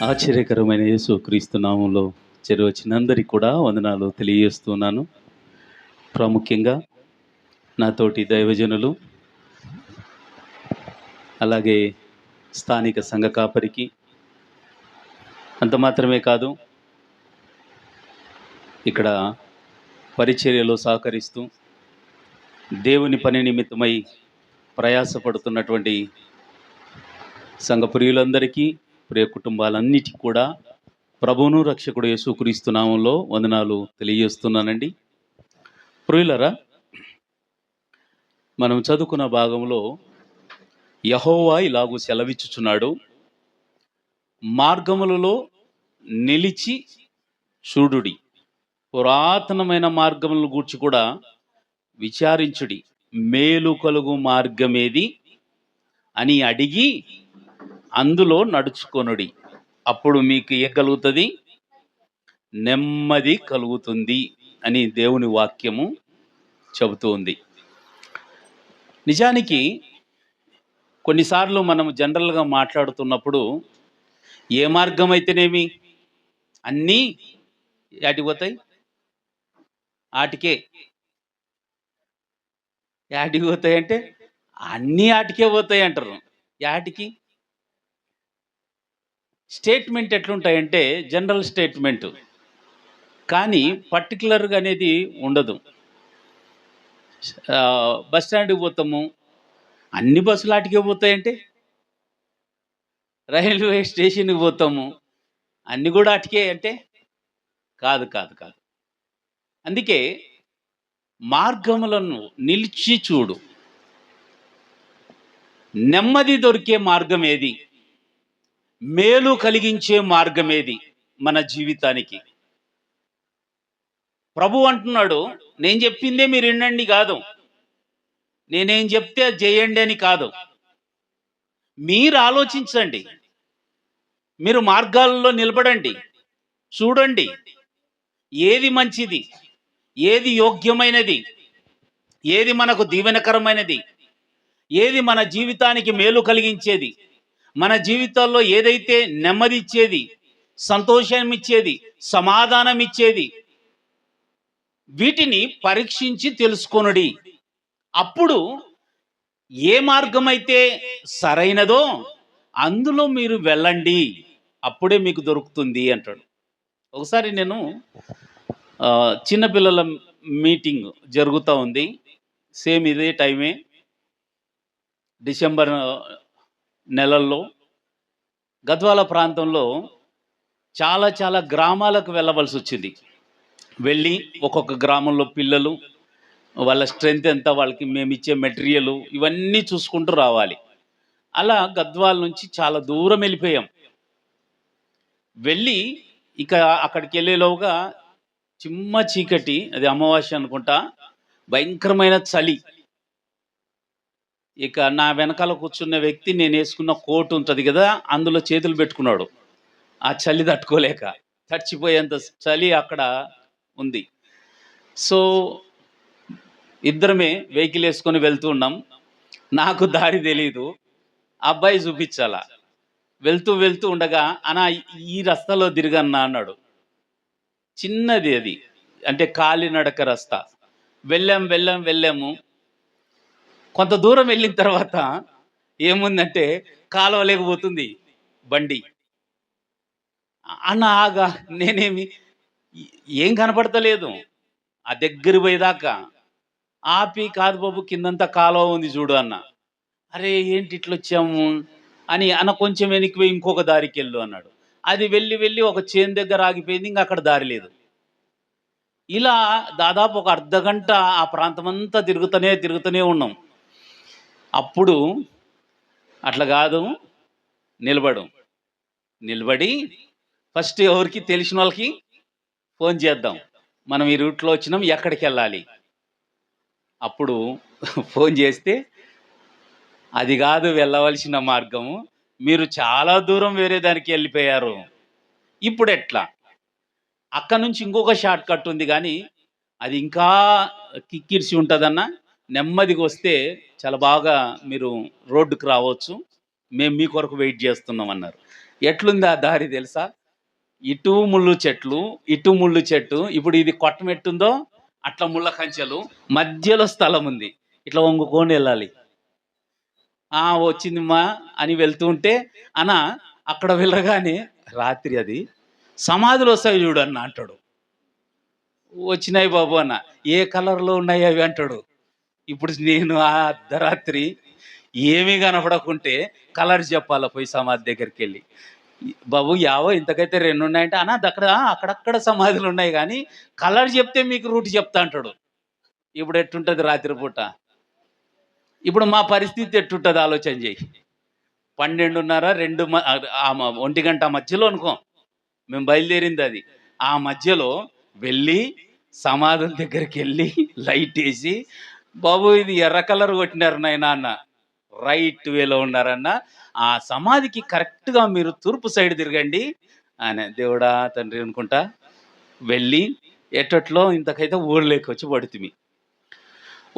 ఆశ్చర్యకరమైన యేసు క్రీస్తు నామంలో చేరువచ్చిన అందరికీ కూడా వందనాలు తెలియజేస్తున్నాను. ప్రాముఖ్యంగా నాతోటి దైవజనులు, అలాగే స్థానిక సంఘ కాపరికి, అంత మాత్రమే కాదు ఇక్కడ పరిచర్యలో సహకరిస్తూ దేవుని పని నిమిత్తమై ప్రయాసపడుతున్నటువంటి సంఘ ప్రియులందరికీ, ప్రియ కుటుంబాలన్నిటికీ కూడా ప్రభువును రక్షకుడు యేసుక్రీస్తు నామంలో వందనాలు తెలియజేస్తున్నానండి. ప్రియులరా, మనం చదువుకున్న భాగంలో యెహోవా ఇలాగూ సెలవిచ్చుచున్నాడు, మార్గములలో నిలిచి చూడుడి, పురాతనమైన మార్గములను గూర్చి కూడా విచారించుడి, మేలు కలుగు మార్గమేది అని అడిగి అందులో నడుచుకొనుడి, అప్పుడు మీకు ఏం కలుగుతుంది? నెమ్మది కలుగుతుంది అని దేవుని వాక్యము చెబుతూ ఉంది. నిజానికి కొన్నిసార్లు మనం జనరల్గా మాట్లాడుతున్నప్పుడు ఏ మార్గం అయితేనేమి అన్నీ యాటికి పోతాయి? ఆటికే. యాటికి పోతాయి అంటే అన్నీ ఆటికే పోతాయి అంటారు. యాటికి? స్టేట్మెంట్ ఎట్లుంటాయంటే జనరల్ స్టేట్మెంట్, కానీ పర్టికులర్గా అనేది ఉండదు. బస్ స్టాండ్కి పోతాము, అన్ని బస్సులు ఆటికే పోతాయంటే, రైల్వే స్టేషన్కి పోతాము, అన్నీ కూడా ఆటికే అంటే కాదు కాదు కాదు. అందుకే మార్గములను నిలిచి చూడు, నెమ్మది దొరికే మార్గం ఏది, మేలు కలిగించే మార్గం ఏది మన జీవితానికి? ప్రభు అంటున్నాడు, నేను చెప్పిందే మీరు వినండి కాదు, నేనేం చెప్తే అది చేయండి అని కాదు. మీరు ఆలోచించండి, మీరు మార్గాల్లో నిలబడండి, చూడండి ఏది మంచిది, ఏది యోగ్యమైనది, ఏది మనకు దీవెనకరమైనది, ఏది మన జీవితానికి మేలు కలిగించేది, మన జీవితాల్లో ఏదైతే నెమ్మది ఇచ్చేది, సంతోషం ఇచ్చేది, సమాధానం ఇచ్చేది, వీటిని పరీక్షించి తెలుసుకొనుడి. అప్పుడు ఏ మార్గం అయితే సరైనదో అందులో మీరు వెళ్ళండి, అప్పుడే మీకు దొరుకుతుంది అంటాడు. ఒకసారి నేను చిన్నపిల్లల మీటింగ్ జరుగుతూ ఉంది, సేమ్ ఇదే టైమే, డిసెంబర్ నెలల్లో గద్వాల ప్రాంతంలో చాలా చాలా గ్రామాలకు వెళ్ళవలసి వచ్చింది. వెళ్ళి ఒక్కొక్క గ్రామంలో పిల్లలు, వాళ్ళ స్ట్రెంగ్త్ ఎంత, వాళ్ళకి మేము ఇచ్చే మెటీరియల్, ఇవన్నీ చూసుకుంటూ రావాలి. అలా గద్వాల నుంచి చాలా దూరం వెళ్ళిపోయాం. వెళ్ళి ఇక అక్కడికి వెళ్ళేలోగా చిమ్మ చీకటి, అది అమావాస్య అనుకుంటా, భయంకరమైన చలి. ఇక నా వెనకాల కూర్చున్న వ్యక్తి నేను వేసుకున్న కోటు ఉంటుంది కదా, అందులో చేతులు పెట్టుకున్నాడు, ఆ చలి తట్టుకోలేక. చచ్చిపోయేంత చలి అక్కడ ఉంది. సో ఇద్దరమే వెహికల్ వేసుకొని వెళ్తూ ఉన్నాం. నాకు దారి తెలీదు, అబ్బాయి చూపించాలా. వెళ్తూ వెళ్తూ ఉండగా, అన్నా ఈ రస్తాలో తిరగన్నా అన్నాడు. చిన్నది అది, అంటే కాలినడక రస్తా. వెళ్ళాము. కొంత దూరం వెళ్ళిన తర్వాత ఏముందంటే కాలువ లేకపోతుంది బండి. అన్న ఆగా, నేనేమి ఏం కనపడతలేదు, ఆ దగ్గర పోయేదాకా ఆపి, కాదు బాబు కిందంతా కాలువ ఉంది చూడు అన్న. అరే ఏంటి ఇట్లా వచ్చాము అని, అన్న కొంచెం వెనక్కి పోయి ఇంకొక దారికి వెళ్ళు అన్నాడు. అది వెళ్ళి ఒక చేను దగ్గర ఆగిపోయింది, ఇంకా అక్కడ దారి లేదు. ఇలా దాదాపు ఒక అర్ధ గంట ఆ ప్రాంతం అంతా తిరుగుతూనే ఉన్నాం. అప్పుడు అట్లా కాదు, నిలబడి ఫస్ట్ ఎవరికి తెలిసిన వాళ్ళకి ఫోన్ చేద్దాం, మనం ఈ రూట్లో వచ్చినాం, ఎక్కడికి వెళ్ళాలి. అప్పుడు ఫోన్ చేస్తే, అది కాదు వెళ్ళవలసిన మార్గము, మీరు చాలా దూరం వేరే దానికి వెళ్ళిపోయారు, ఇప్పుడు ఎట్లా? అక్కడ నుంచి ఇంకొక షార్ట్ కట్ ఉంది, కానీ అది ఇంకా కిక్కిరిసి ఉంటుందన్నా, నెమ్మదిగా వస్తే చాలా బాగా మీరు రోడ్డుకి రావచ్చు. మేము మీ కొరకు వెయిట్ చేస్తున్నాం అన్నారు. ఎట్లుంది ఆ దారి తెలుసా? ఇటు ముళ్ళు చెట్లు, ఇటు ముళ్ళు చెట్టు. ఇప్పుడు ఇది కొట్టం ఎట్టుందో అట్లా ముళ్ళ కంచెలు. మధ్యలో స్థలం ఉంది. ఇట్లా వంగుకొని వెళ్ళాలి. వచ్చిందిమ్మా అని వెళ్తూ ఉంటే, అన్న అక్కడ వెళ్ళగానే రాత్రి అది సమాధులు వస్తాయి చూడు అన్న అంటాడు. వచ్చినాయి బాబు అన్న. ఏ కలర్‌లో ఉన్నాయి అవి అంటాడు. ఇప్పుడు నేను ఆ అర్ధరాత్రి ఏమీ కనపడకుంటే కలర్ చెప్పాలా పోయి సమాధి దగ్గరికెళ్ళి. బాబు యావో ఇంతకైతే 2 ఉన్నాయంటే, అన్న అక్కడ అక్కడక్కడ సమాధులు ఉన్నాయి గానీ కలర్ చెప్తే మీకు రూట్ చెప్తా అంటాడు. ఇప్పుడు ఎట్టుంటది రాత్రి పూట? ఇప్పుడు మా పరిస్థితి ఎట్టుంటది ఆలోచన చెయ్యి. 12:30 1 గంట మధ్యలో అనుకో మేము బయలుదేరింది అది. ఆ మధ్యలో వెళ్ళి సమాధుల దగ్గరికెళ్ళి లైటేసి, బాబు ఇది ఎర్ర కలర్ కొట్టినారు నాయనా అన్న. రైట్ వేలో ఉన్నారన్న. ఆ సమాధికి కరెక్ట్‌గా మీరు తూర్పు సైడ్ తిరగండి అని. దేవుడా తండ్రి అనుకుంటా వెళ్ళి ఎట్టట్లో ఇంతకైతే ఊర్లోకొచ్చి పడుతిమి.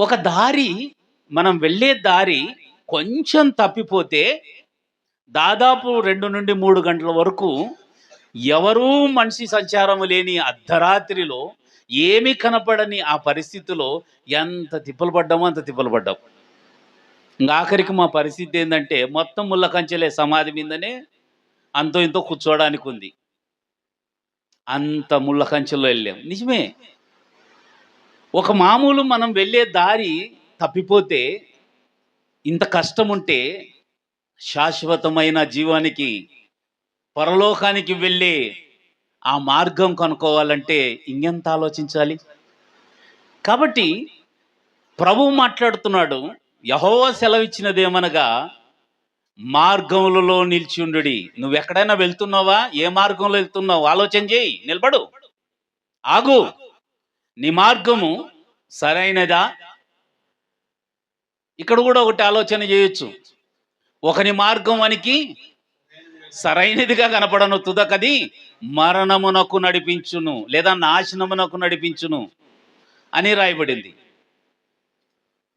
ఒక దారి మనం వెళ్ళే దారి కొంచెం తప్పిపోతే దాదాపు 2-3 గంటల వరకు ఎవరూ మనిషి సంచారం లేని అర్ధరాత్రిలో ఏమీ కనపడని ఆ పరిస్థితిలో ఎంత తిప్పలు పడ్డామో అంత తిప్పలు పడ్డాం. ఆఖరికి మా పరిస్థితి ఏందంటే మొత్తం ముళ్ళ కంచెలే సమాధి మీదనే అంతో ఇంతో కూర్చోవడానికి ఉంది. అంత ముళ్ళ కంచెలో వెళ్ళాం. నిజమే. ఒక మామూలు మనం వెళ్ళే దారి తప్పిపోతే ఇంత కష్టం ఉంటే శాశ్వతమైన జీవానికి పరలోకానికి వెళ్ళే ఆ మార్గం కనుక్కోవాలంటే ఇంకెంత ఆలోచించాలి. కాబట్టి ప్రభువు మాట్లాడుతున్నాడు. యెహోవా సెలవిచ్చినదేమనగా మార్గములలో నిలిచుండుడి. నువ్వెక్కడైనా వెళ్తున్నావా? ఏ మార్గంలో వెళ్తున్నావు ఆలోచన చేయి. నిలబడు, ఆగు. నీ మార్గము సరైనదా? ఇక్కడ కూడా ఒకటి ఆలోచన చేయొచ్చు. ఒకని మార్గం వానికి సరైనదిగా కనపడను తుదకది మరణమునకు నడిపించును లేదా నాశనమునకు నడిపించును అని రాయబడింది.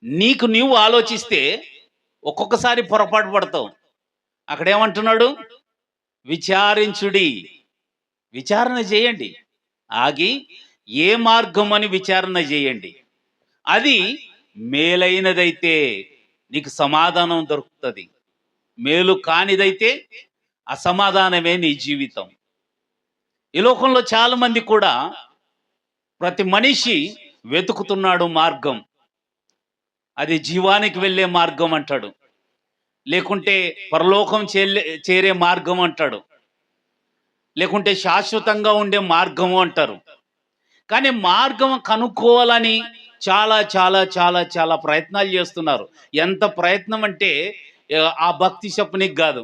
నీకు నీవు ఆలోచిస్తే ఒక్కొక్కసారి పొరపాటు పడతావు. అక్కడేమంటున్నాడు? విచారించుడి. విచారణ చేయండి. ఆగి ఏ మార్గం అని విచారణ చేయండి. అది మేలైనదైతే నీకు సమాధానం దొరుకుతుంది. మేలు కానిదైతే అసమాధానమే నీ జీవితం. ఈ లోకంలో చాలా మంది కూడా ప్రతి మనిషి వెతుకుతున్నాడు మార్గం. అది జీవానికి వెళ్ళే మార్గం అంటాడు, లేకుంటే పరలోకం చేరే మార్గం అంటాడు, లేకుంటే శాశ్వతంగా ఉండే మార్గము అంటారు. కానీ మార్గం కనుక్కోవాలని చాలా చాలా చాలా చాలా ప్రయత్నాలు చేస్తున్నారు. ఎంత ప్రయత్నం అంటే ఆ భక్తి చెప్పనికి కాదు.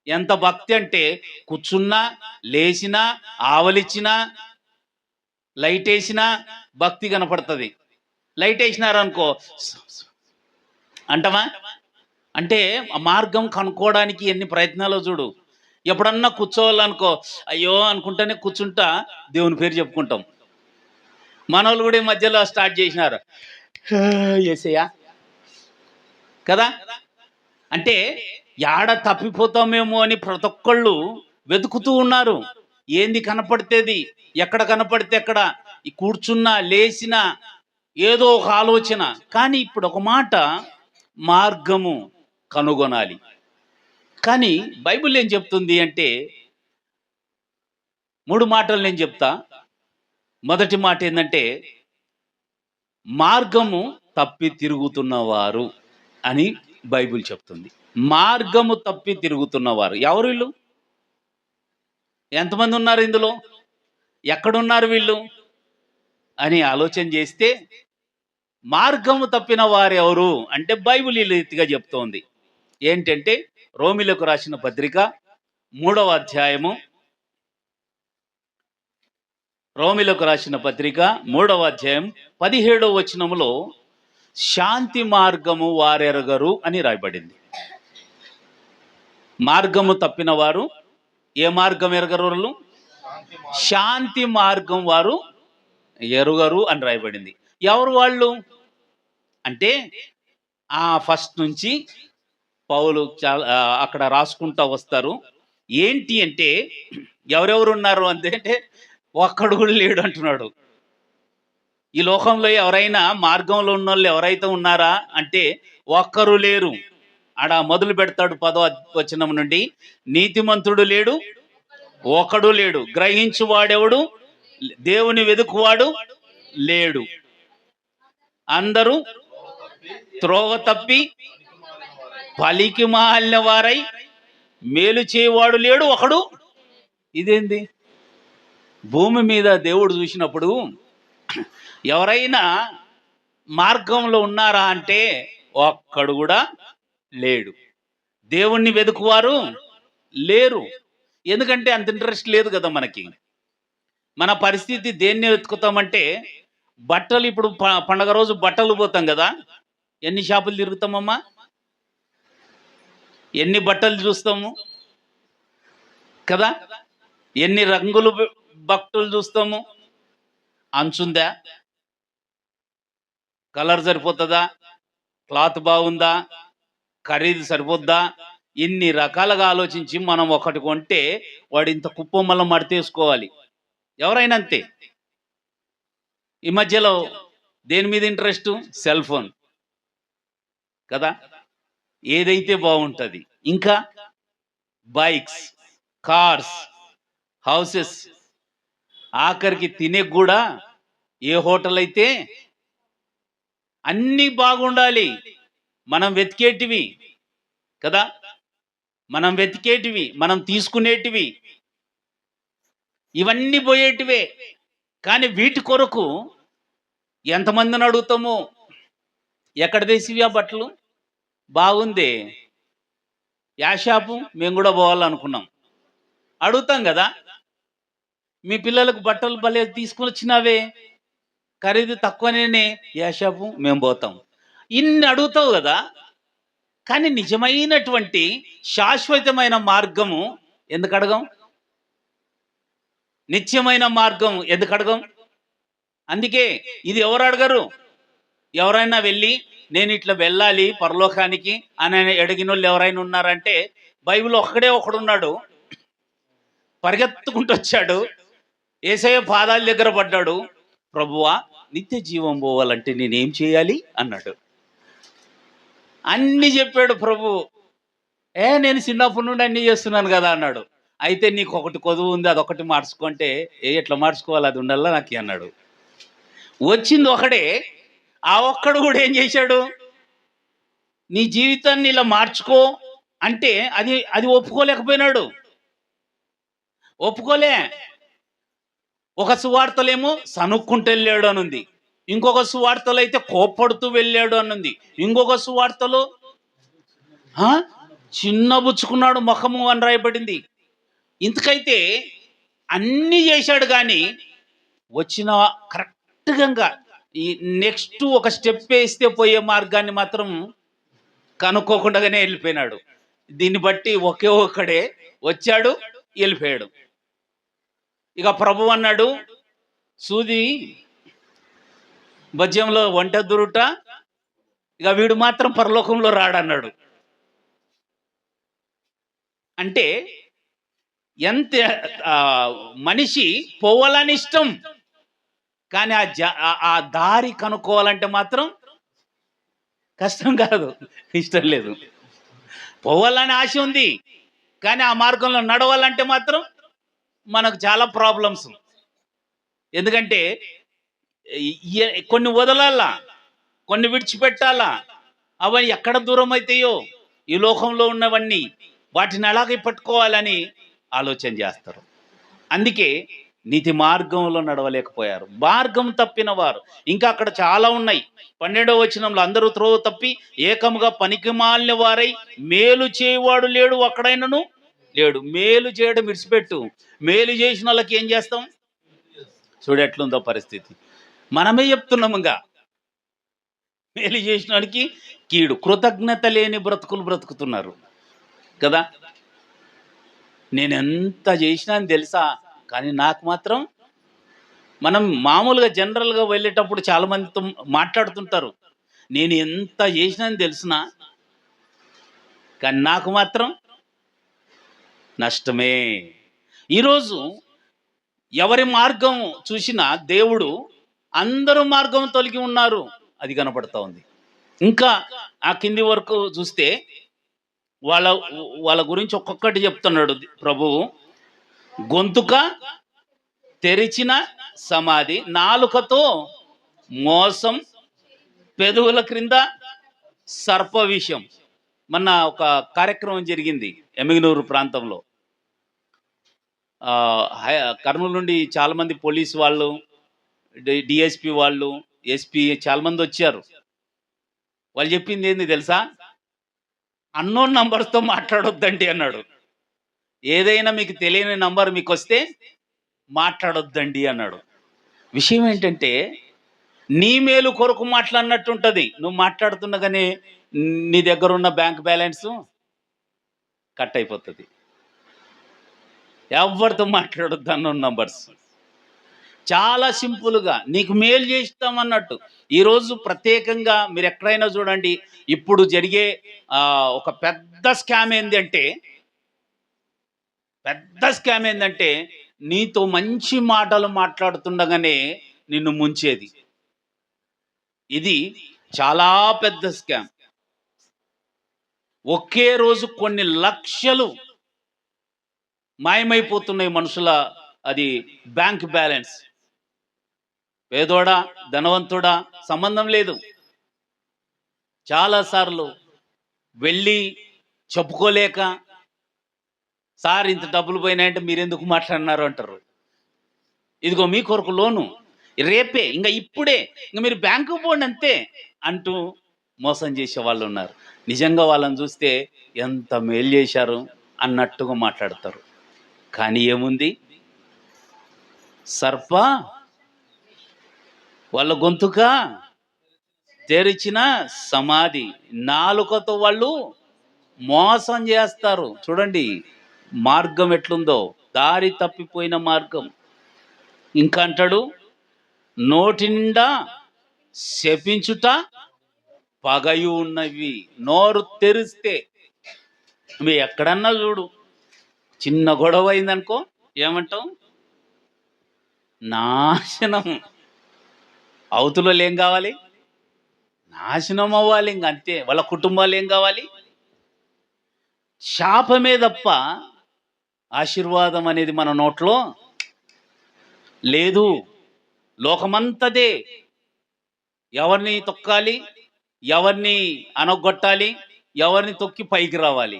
ఎంత భక్తి అంటే కూర్చున్నా, లేచినా, ఆవలిచ్చినా, లైట్ వేసినా భక్తి కనపడుతుంది. లైట్ వేసినారనుకో అంటమా? అంటే ఆ మార్గం కనుక్కోవడానికి ఎన్ని ప్రయత్నాలు చూడు. ఎప్పుడన్నా కూర్చోవాలనుకో అయ్యో అనుకుంటేనే కూర్చుంటా దేవుని పేరు చెప్పుకుంటాం. మనోళ్ళు కూడా ఈ మధ్యలో స్టార్ట్ చేసినారు యేసయ్యా కదా. అంటే యాడ తప్పిపోతామేమో అని ప్రతి ఒక్కళ్ళు వెతుకుతూ ఉన్నారు. ఏంది కనపడితేది, ఎక్కడ కనపడితే ఎక్కడ కూర్చున్నా, లేచినా ఏదో ఒక ఆలోచన. కానీ ఇప్పుడు ఒక మాట, మార్గము కనుగొనాలి. కానీ బైబిల్ ఏం చెప్తుంది అంటే 3 మాటలు నేను చెప్తా. మొదటి మాట ఏంటంటే మార్గము తప్పి తిరుగుతున్నవారు అని బైబిల్ చెప్తుంది. మార్గము తప్పి తిరుగుతున్నవారు ఎవరు? వీళ్ళు ఎంతమంది ఉన్నారు ఇందులో? ఎక్కడున్నారు వీళ్ళు అని ఆలోచన చేస్తే మార్గము తప్పిన వారు ఎవరు అంటే బైబిల్ ఈ రీతిగా చెప్తోంది. ఏంటంటే రోమిలకు రాసిన పత్రిక 3వ అధ్యాయము, రోమిలకు రాసిన పత్రిక 3వ అధ్యాయం 17వ వచనములో శాంతి మార్గము వారెరగరు అని రాయబడింది. మార్గము తప్పిన వారు ఏ మార్గం ఎరగరు? శాంతి మార్గం వారు ఎరుగరు అని రాయబడింది. ఎవరు వాళ్ళు? అంటే ఫస్ట్ నుంచి పౌలు చాలా అక్కడ రాసుకుంటా వస్తారు. ఏంటి అంటే ఎవరెవరు ఉన్నారు అంటే ఒక్కడు కూడా లేడు అంటున్నాడు. ఈ లోకంలో ఎవరైనా మార్గంలో ఉన్నోళ్ళు ఎవరైతే ఉన్నారా అంటే ఒక్కరు లేరు. ఆడ మొదలు పెడతాడు 10వ వచనం నుండి, నీతిమంతుడు లేడు, ఒకడు లేడు, గ్రహించువాడెవడు, దేవుని వెదుకువాడు లేడు, అందరూ త్రోవ తప్పి పలికి మాలిన వారై మేలు చేయవాడు లేడు ఒకడు. ఇదేంది? భూమి మీద దేవుడు చూసినప్పుడు ఎవరైనా మార్గంలో ఉన్నారా అంటే ఒక్కడు కూడా లేడు. దేవుణ్ణి వెతుకువారు లేరు. ఎందుకంటే అంత ఇంట్రెస్ట్ లేదు కదా మనకి. మన పరిస్థితి దేన్ని వెతుకుతామంటే, బట్టలు ఇప్పుడు పండగ రోజు బట్టలు పోతాం కదా, ఎన్ని షాపులు తిరుగుతామమ్మా, ఎన్ని బట్టలు చూస్తాము కదా, ఎన్ని రంగులు బట్టలు చూస్తాము. అంచుందా, కలర్ సరిపోతుందా, క్లాత్ బాగుందా, ఖరీదు సరిపోద్దా, ఇన్ని రకాలుగా ఆలోచించి మనం ఒకటి కొంటే వాడు ఇంత కుప్పమల్ల మడతేసుకోవాలి. ఎవరైనా అంతే. ఈ మధ్యలో దేని మీద ఇంట్రెస్ట్? సెల్ ఫోన్ కదా, ఏదైతే బాగుంటుంది. ఇంకా బైక్స్, కార్స్, హౌసెస్, ఆఖరికి తినే కూడా ఏ హోటల్ అయితే అన్నీ బాగుండాలి. మనం వెతికేటివి కదా, మనం వెతికేటివి, మనం తీసుకునేటివి ఇవన్నీ పోయేటివే. కానీ వీటి కొరకు ఎంతమందిని అడుగుతాము, ఎక్కడ తెసివా బట్టలు, బాగుంది, యా షాపు, మేము కూడా పోవాలనుకున్నాం, అడుగుతాం కదా. మీ పిల్లలకు బట్టలు భలే తీసుకుని వచ్చినావే, ఖరీదు తక్కువనే, యా షాపు, మేము పోతాం, ఇన్ని అడుగుతావు కదా. కానీ నిజమైనటువంటి శాశ్వతమైన మార్గము ఎందుకు అడగం? నిత్యమైన మార్గం ఎందుకు అడగం? అందుకే ఇది ఎవరు అడగరు. ఎవరైనా వెళ్ళి నేను ఇట్లా వెళ్ళాలి పరలోకానికి అని అడిగిన వాళ్ళు ఎవరైనా ఉన్నారంటే, బైబిల్ ఒక్కడే ఒకడున్నాడు, పరిగెత్తుకుంటూ వచ్చాడు, యేసయ్య పాదాల దగ్గర పడ్డాడు, ప్రభువా నిత్య జీవం పోవాలంటే నేనేం చేయాలి అన్నాడు. అన్ని చెప్పాడు ప్రభు. నేను చిన్నప్పటి నుండి అన్ని చేస్తున్నాను కదా అన్నాడు. అయితే నీకు ఒకటి కొదువు ఉంది, అదొకటి మార్చుకుంటే, ఎట్లా మార్చుకోవాలి, అది ఉండాలా నాకు అన్నాడు. వచ్చింది ఒకడే, ఆ ఒక్కడు కూడా ఏం చేశాడు, నీ జీవితాన్ని ఇలా మార్చుకో అంటే అది ఒప్పుకోలేకపోయినాడు. ఒప్పుకోలే. ఒక సువార్తలేమో సనుక్కుంటూ వెళ్ళాడు అనుంది, ఇంకొక సువార్తలు అయితే కోప్పడుతూ వెళ్ళాడు అనుంది, ఇంకొక సువార్తలో చిన్నబుచ్చుకున్నాడు ముఖము అని రాయబడింది. ఇంతకైతే అన్నీ చేశాడు కానీ వచ్చిన కరెక్ట్గా ఈ నెక్స్ట్ ఒక స్టెప్ వేస్తే పోయే మార్గాన్ని మాత్రం కనుక్కోకుండానే వెళ్ళిపోయినాడు. దీన్ని బట్టి ఒకే ఒక్కడే వచ్చాడు, వెళ్ళిపోయాడు. ఇక ప్రభు అన్నాడు, సూది భజ్యంలో వంట దురుట, ఇక వీడు మాత్రం పరలోకంలో రాడన్నాడు. అంటే ఎంత మనిషి పోవాలని ఇష్టం, కానీ ఆ దారి కనుక్కోవాలంటే మాత్రం కష్టం కాదు, ఇష్టం లేదు. పోవాలని ఆశ ఉంది, కానీ ఆ మార్గంలో నడవాలంటే మాత్రం మనకు చాలా ప్రాబ్లమ్స్. ఎందుకంటే కొన్ని వదలాలా, కొన్ని విడిచిపెట్టాలా, అవన్నీ ఎక్కడ దూరం అవుతాయో, ఈ లోకంలో ఉన్నవన్నీ వాటిని అలాగే పట్టుకోవాలని ఆలోచన చేస్తారు. అందుకే నీతి మార్గంలో నడవలేకపోయారు, మార్గం తప్పిన వారు. ఇంకా అక్కడ చాలా ఉన్నాయి. 12వ వచనంలో, అందరూ త్రోవ తప్పి ఏకముగా పనికి మాలిన వారై మేలు చేయవాడు లేడు ఒక్కడైనను లేడు. మేలు చేయడం విడిచిపెట్టు, మేలు చేసిన వాళ్ళకి ఏం చేస్తాం? చూడెట్లుందో పరిస్థితి. మనమే చెప్తున్నాముగా, మేలు చేసిన వాడికి కీడు. కృతజ్ఞత లేని బ్రతుకులు బ్రతుకుతున్నారు కదా. నేను ఎంత చేసినా అని తెలుసా, కానీ నాకు మాత్రం, మనం మామూలుగా జనరల్గా వెళ్ళేటప్పుడు చాలా మందితో మాట్లాడుతుంటారు, నేను ఎంత చేసినాను తెలిసినా, కానీ నాకు మాత్రం నష్టమే. ఈరోజు ఎవరి మార్గం చూసినా దేవుడు అందరూ మార్గం తొలగి ఉన్నారు, అది కనపడతా ఉంది. ఇంకా ఆ కింది వరకు చూస్తే వాళ్ళ వాళ్ళ గురించి ఒక్కొక్కటి చెప్తున్నాడు ప్రభువు. గొంతుక తెరిచిన సమాధి, నాలుకతో మోసం, పెదవుల క్రింద సర్ప విషయం. మొన్న ఒక కార్యక్రమం జరిగింది ఎమ్మిగనూరు ప్రాంతంలో. కర్నూలు నుండి చాలామంది పోలీసు వాళ్ళు, డిఎస్పి వాళ్ళు, ఎస్పీ చాలామంది వచ్చారు. వాళ్ళు చెప్పింది ఏంది తెలుసా? అన్నోన్ నంబర్స్తో మాట్లాడొద్దండి అన్నాడు. ఏదైనా మీకు తెలియని నంబర్ మీకు వస్తే మాట్లాడొద్దండి అన్నాడు. విషయం ఏంటంటే, నీ మేలు కొరకు మాట్లాడినట్టు ఉంటుంది. నువ్వు మాట్లాడుతున్నగానే నీ దగ్గర ఉన్న బ్యాంక్ బ్యాలెన్స్ కట్ అయిపోతుంది. ఎవరితో మాట్లాడొద్దు అన్నోన్ నంబర్స్. చాలా సింపుల్గా నీకు మేలు చేస్తామన్నట్టు. ఈరోజు ప్రత్యేకంగా మీరు ఎక్కడైనా చూడండి, ఇప్పుడు జరిగే ఒక పెద్ద స్కామ్ ఏంటంటే నీతో మంచి మాటలు మాట్లాడుతుండగానే నిన్ను ముంచేది. ఇది చాలా పెద్ద స్కామ్. ఒకే రోజు కొన్ని లక్షలు మాయమైపోతున్నాయి మనుషుల అది బ్యాంక్ బ్యాలెన్స్. పేదోడా ధనవంతుడా సంబంధం లేదు. చాలాసార్లు వెళ్ళి చెప్పుకోలేక, సార్ ఇంత డబ్బులు పోయినాయంటే మీరెందుకు మాట్లాడినారు అంటారు. ఇదిగో మీ కొరకు లోను, రేపే, ఇంకా ఇప్పుడే, ఇంకా మీరు బ్యాంకు పోండి అంతే అంటూ మోసం చేసే వాళ్ళు ఉన్నారు. నిజంగా వాళ్ళని చూస్తే ఎంత మేలు చేశారు అన్నట్టుగా మాట్లాడతారు. కానీ ఏముంది? సర్ప వాళ్ళ గొంతుక తెరిచిన సమాధి, నాలుకతో వాళ్ళు మోసం చేస్తారు. చూడండి మార్గం ఎట్లుందో, దారి తప్పిపోయిన మార్గం. ఇంకా అంటాడు, నోటి నిండా శపించుట పగయు ఉన్నవి. నోరు తెరిస్తే నువ్వు ఎక్కడన్నా చూడు, చిన్న గొడవ అయిందనుకో ఏమంటాం? నాశనం. అవతులో ఏం కావాలి? నాశనం అవ్వాలి, ఇంక అంతే. వాళ్ళ కుటుంబాలు ఏం కావాలి? శాపమే తప్ప ఆశీర్వాదం అనేది మన నోట్లో లేదు. లోకమంతదే. ఎవరిని తొక్కాలి, ఎవరిని అనగొట్టాలి, ఎవరిని తొక్కి పైకి రావాలి.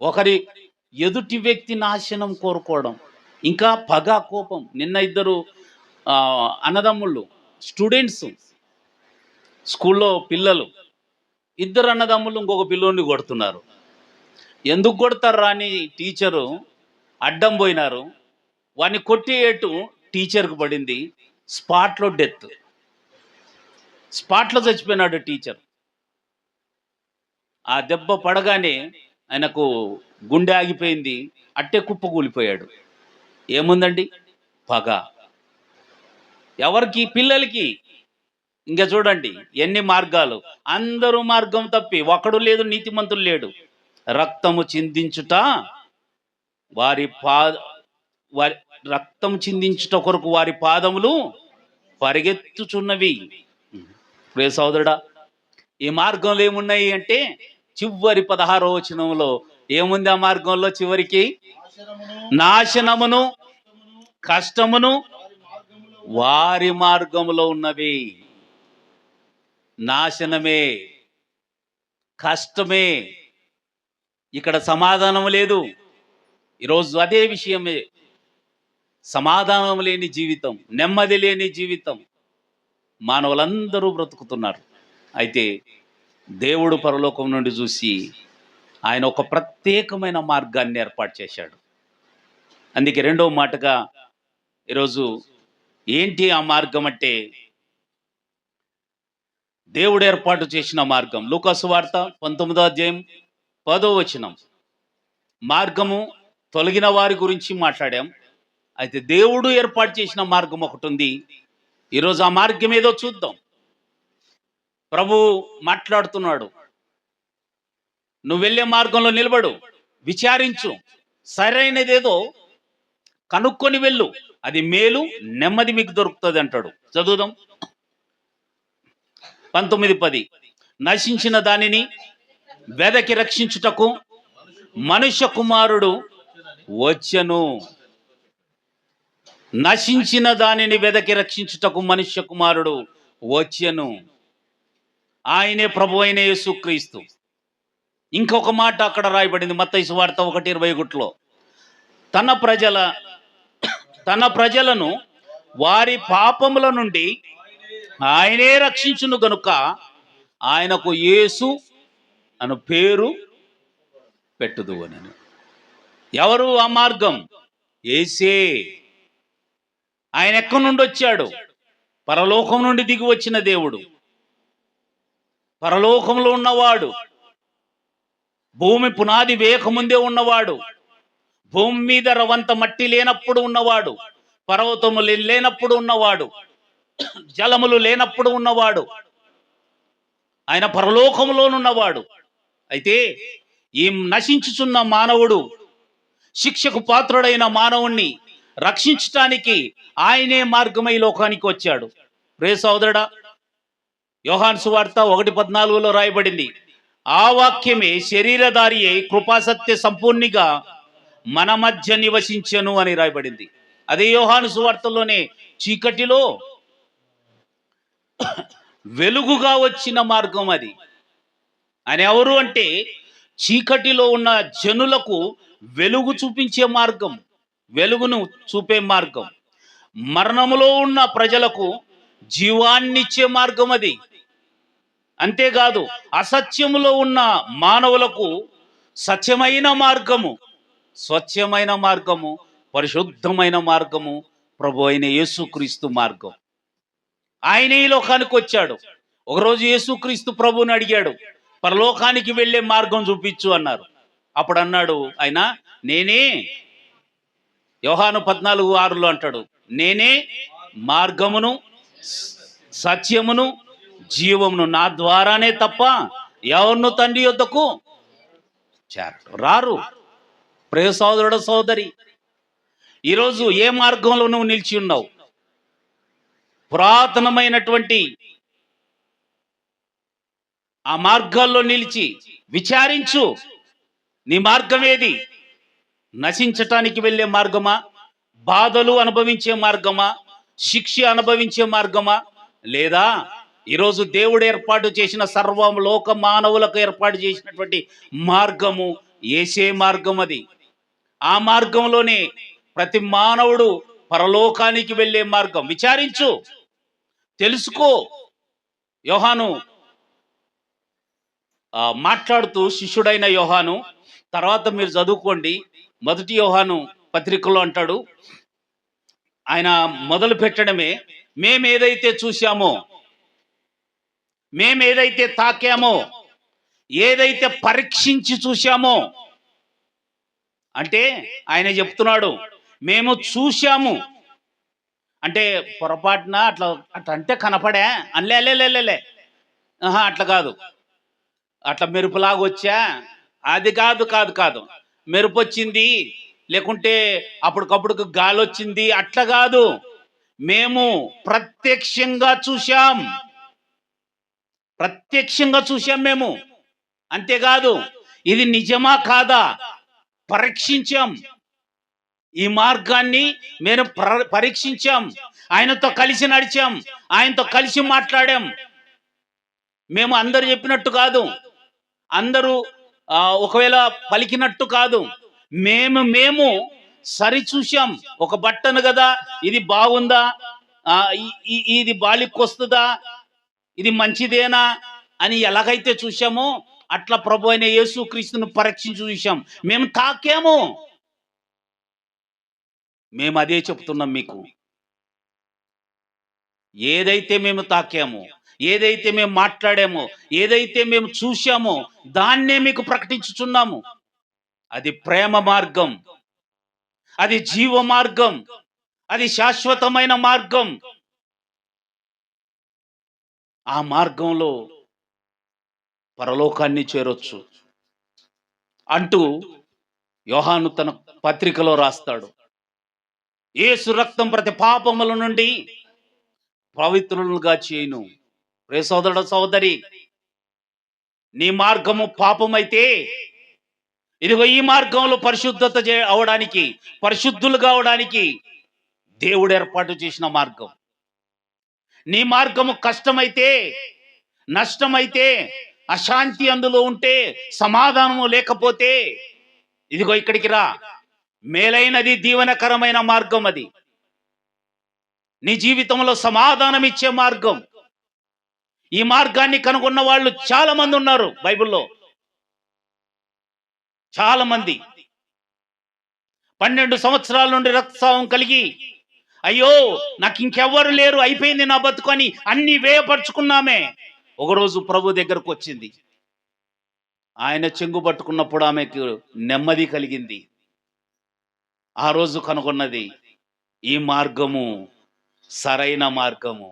ఒకరి ఎదుటి వ్యక్తి నాశనం కోరుకోవడం, ఇంకా పగ, కోపం. నిన్న ఇద్దరు అన్నదమ్ముళ్ళు, స్టూడెంట్స్, స్కూల్లో పిల్లలు, ఇద్దరు అన్నదమ్ములు ఇంకొక పిల్లోని కొడుతున్నారు. ఎందుకు కొడతారు అని టీచరు అడ్డం పోయినారు. వాడిని కొట్టేయట్టు టీచర్కి పడింది. స్పాట్లో డెత్, స్పాట్లో చచ్చిపోయినాడు టీచర్. ఆ దెబ్బ పడగానే ఆయనకు గుండె ఆగిపోయింది, అట్టే కుప్పకూలిపోయాడు. ఏముందండి? పగ. ఎవరికి? పిల్లలకి. ఇంకా చూడండి ఎన్ని మార్గాలు. అందరూ మార్గం తప్పి, ఒకడు లేదు నీతిమంతులు లేడు. రక్తము చిందించుట వారి రక్తం చిందించుట కొరకు వారి పాదములు పరిగెత్తుచున్నవి. ప్రియ సోదరుడా, ఈ మార్గంలో ఏమున్నాయి అంటే, చివరి 16వ వచనంలో ఏముంది? ఆ మార్గంలో చివరికి నాశనమును కష్టమును వారి మార్గములో ఉన్నవి. నాశనమే, కష్టమే, ఇక్కడ సమాధానం లేదు. ఈరోజు అదే విషయమే. సమాధానం లేని జీవితం, నెమ్మది లేని జీవితం మానవులందరూ బ్రతుకుతున్నారు. అయితే దేవుడు పరలోకం నుండి చూసి ఆయన ఒక ప్రత్యేకమైన మార్గాన్ని ఏర్పాటు చేశాడు. అందుకే రెండవ మాటగా ఈరోజు ఏంటి ఆ మార్గం అంటే, దేవుడు ఏర్పాటు చేసిన మార్గం. లూకా సువార్త 19వ అధ్యాయం 10వ వచనం. మార్గము తొలగిన వారి గురించి మాట్లాడాం. అయితే దేవుడు ఏర్పాటు చేసిన మార్గం ఒకటి ఉంది. ఈరోజు ఆ మార్గం ఏదో చూద్దాం. ప్రభు మాట్లాడుతున్నాడు, నువ్వు వెళ్ళే మార్గంలో నిలబడు, విచారించు, సరైనదేదో కనుక్కొని వెళ్ళు, అది మేలు, నెమ్మది మీకు దొరుకుతుంది అంటాడు. చదువుదాం 19:10. నశించిన దానిని వెదకి రక్షించుటకు మనుష్య కుమారుడు వచ్చెను. నశించిన దానిని వెదకి రక్షించుటకు మనుష్య కుమారుడు వచ్చెను. ఆయనే ప్రభు అయిన యేసుక్రీస్తు. ఇంకొక మాట అక్కడ రాయబడింది మత్తయి సువార్త 1:21లో, తన ప్రజలను వారి పాపముల నుండి ఆయనే రక్షించును గనుక ఆయనకు యేసు అను పేరు పెట్టుదు అని. ఎవరు ఆ మార్గం? యేసే. ఆయన ఎక్కడి నుండి వచ్చాడు? పరలోకం నుండి దిగి వచ్చిన దేవుడు, పరలోకంలో ఉన్నవాడు, భూమి పునాది వేయకముందే ఉన్నవాడు, భూమి మీద రవంత మట్టి లేనప్పుడు ఉన్నవాడు, పర్వతములు లేనప్పుడు ఉన్నవాడు, జలములు లేనప్పుడు ఉన్నవాడు, ఆయన పరలోకములోనున్నవాడు. అయితే ఈ నశించుచున్న మానవుడు, శిక్షకు పాత్రుడైన మానవుణ్ణి రక్షించటానికి ఆయనే మార్గమై లోకానికి వచ్చాడు. ప్రియ సోదరుడా, యోహాను సువార్త 1:14లో రాయబడింది, ఆ వాక్యమే శరీరధారి అయి కృపాసత్య సంపూర్ణిగా మన మధ్య నివసించెను అని రాయబడింది. అదే యోహాను సువార్తలోనే చీకటిలో వెలుగుగా వచ్చిన మార్గం అది. ఆయన ఎవరు అంటే చీకటిలో ఉన్న జనులకు వెలుగు చూపించే మార్గం, వెలుగును చూపే మార్గం. మరణములో ఉన్న ప్రజలకు జీవాన్నిచ్చే మార్గం అది. అంతేకాదు అసత్యములో ఉన్న మానవులకు సత్యమైన మార్గము, స్వచ్ఛమైన మార్గము, పరిశుద్ధమైన మార్గము ప్రభు అయిన యేసుక్రీస్తు మార్గం. ఆయన ఈ లోకానికి వచ్చాడు. ఒకరోజు యేసుక్రీస్తు ప్రభువుని అడిగాడు, పరలోకానికి వెళ్ళే మార్గం చూపించు అన్నారు. అప్పుడు అన్నాడు ఆయన, నేనే, యోహాను 14:6లో అంటాడు, నేనే మార్గమును సత్యమును జీవమును, నా ద్వారానే తప్ప ఎవరిను తండ్రి యొద్దకు రారు. ప్రియ సోదరుడు సోదరి, ఈరోజు ఏ మార్గంలో నువ్వు నిలిచి ఉన్నావు? పురాతనమైనటువంటి ఆ మార్గాల్లో నిలిచి విచారించు, నీ మార్గం ఏది? నశించటానికి వెళ్ళే మార్గమా? బాధలు అనుభవించే మార్గమా? శిక్ష అనుభవించే మార్గమా? లేదా ఈరోజు దేవుడు ఏర్పాటు చేసిన సర్వం లోక మానవులకు ఏర్పాటు చేసినటువంటి మార్గము యేసే మార్గం. అది ఆ మార్గంలోనే ప్రతి మానవుడు పరలోకానికి వెళ్ళే మార్గం. విచారించు, తెలుసుకో. యోహాను మాట్లాడుతూ, శిష్యుడైన యోహాను, తర్వాత మీరు చదువుకోండి, 1 యోహాను పత్రికలో అంటాడు, ఆయన మొదలు పెట్టడమే, మేమేదైతే చూశామో, మేమేదైతే తాకామో, ఏదైతే పరీక్షించి చూశామో, అంటే ఆయన చెప్తున్నాడు మేము చూశాము అంటే పొరపాటున అట్లా అట్లా అంటే కనపడా అనిలేలేలేలే, అట్లా కాదు, అట్లా మెరుపులాగా వచ్చా, అది కాదు కాదు కాదు, మెరుపు వచ్చింది లేకుంటే అప్పటికప్పుడు గాలి వచ్చింది, అట్లా కాదు. మేము ప్రత్యక్షంగా చూశాం, ప్రత్యక్షంగా చూశాం మేము. అంతేకాదు, ఇది నిజమా కాదా పరీక్షించాం. ఈ మార్గాన్ని మేము పరీక్షించాం, ఆయనతో కలిసి నడిచాం, ఆయనతో కలిసి మాట్లాడాం. మేము అందరు చెప్పినట్టు కాదు, అందరూ ఒకవేళ పలికినట్టు కాదు, మేము సరి చూశాం. ఒక బట్టను కదా, ఇది బాగుందా, ఇది బాలికి వస్తుందా, ఇది మంచిదేనా అని ఎలాగైతే చూశామో అట్లా ప్రభు అయిన యేసుక్రీస్తును పరీక్షించి చూశాం. మేము తాకాము, మేము అదే చెప్తున్నాం మీకు. ఏదైతే మేము తాకామో, ఏదైతే మేము మాట్లాడామో, ఏదైతే మేము చూశామో దాన్నే మీకు ప్రకటించుచున్నాము. అది ప్రేమ మార్గం, అది జీవ మార్గం, అది శాశ్వతమైన మార్గం. ఆ మార్గంలో పరలోకాన్ని చేరొచ్చు అంటూ యోహాను తన పత్రికలో రాస్తాడు. యేసు రక్తం ప్రతి పాపముల నుండి పవిత్రులుగా చేయును. ప్రియ సోదరుడు సోదరి, నీ మార్గము పాపమైతే ఇదిగో ఈ మార్గంలో పరిశుద్ధత అవడానికి, పరిశుద్ధులుగా అవడానికి దేవుడు ఏర్పాటు చేసిన మార్గం. నీ మార్గము కష్టమైతే, నష్టమైతే, అశాంతి అందులో ఉంటే, సమాధానము లేకపోతే ఇదిగో ఇక్కడికి రా. మేలైనది, దీవెనకరమైన మార్గం అది. నీ జీవితంలో సమాధానం ఇచ్చే మార్గం. ఈ మార్గాన్ని కనుగొన్న వాళ్ళు చాలా మంది ఉన్నారు బైబిల్లో. చాలా మంది 12 సంవత్సరాల నుండి రక్తస్రావం కలిగి, అయ్యో నాకు ఇంకెవ్వరు లేరు, అయిపోయింది నా బతుకు అని అన్ని వేయపరుచుకున్నామే. ఒకరోజు ప్రభు దగ్గరకు వచ్చింది. ఆయన చెంగు పట్టుకున్నప్పుడు ఆమెకు నెమ్మది కలిగింది. ఆ రోజు కనుగొన్నది ఈ మార్గము సరైన మార్గము.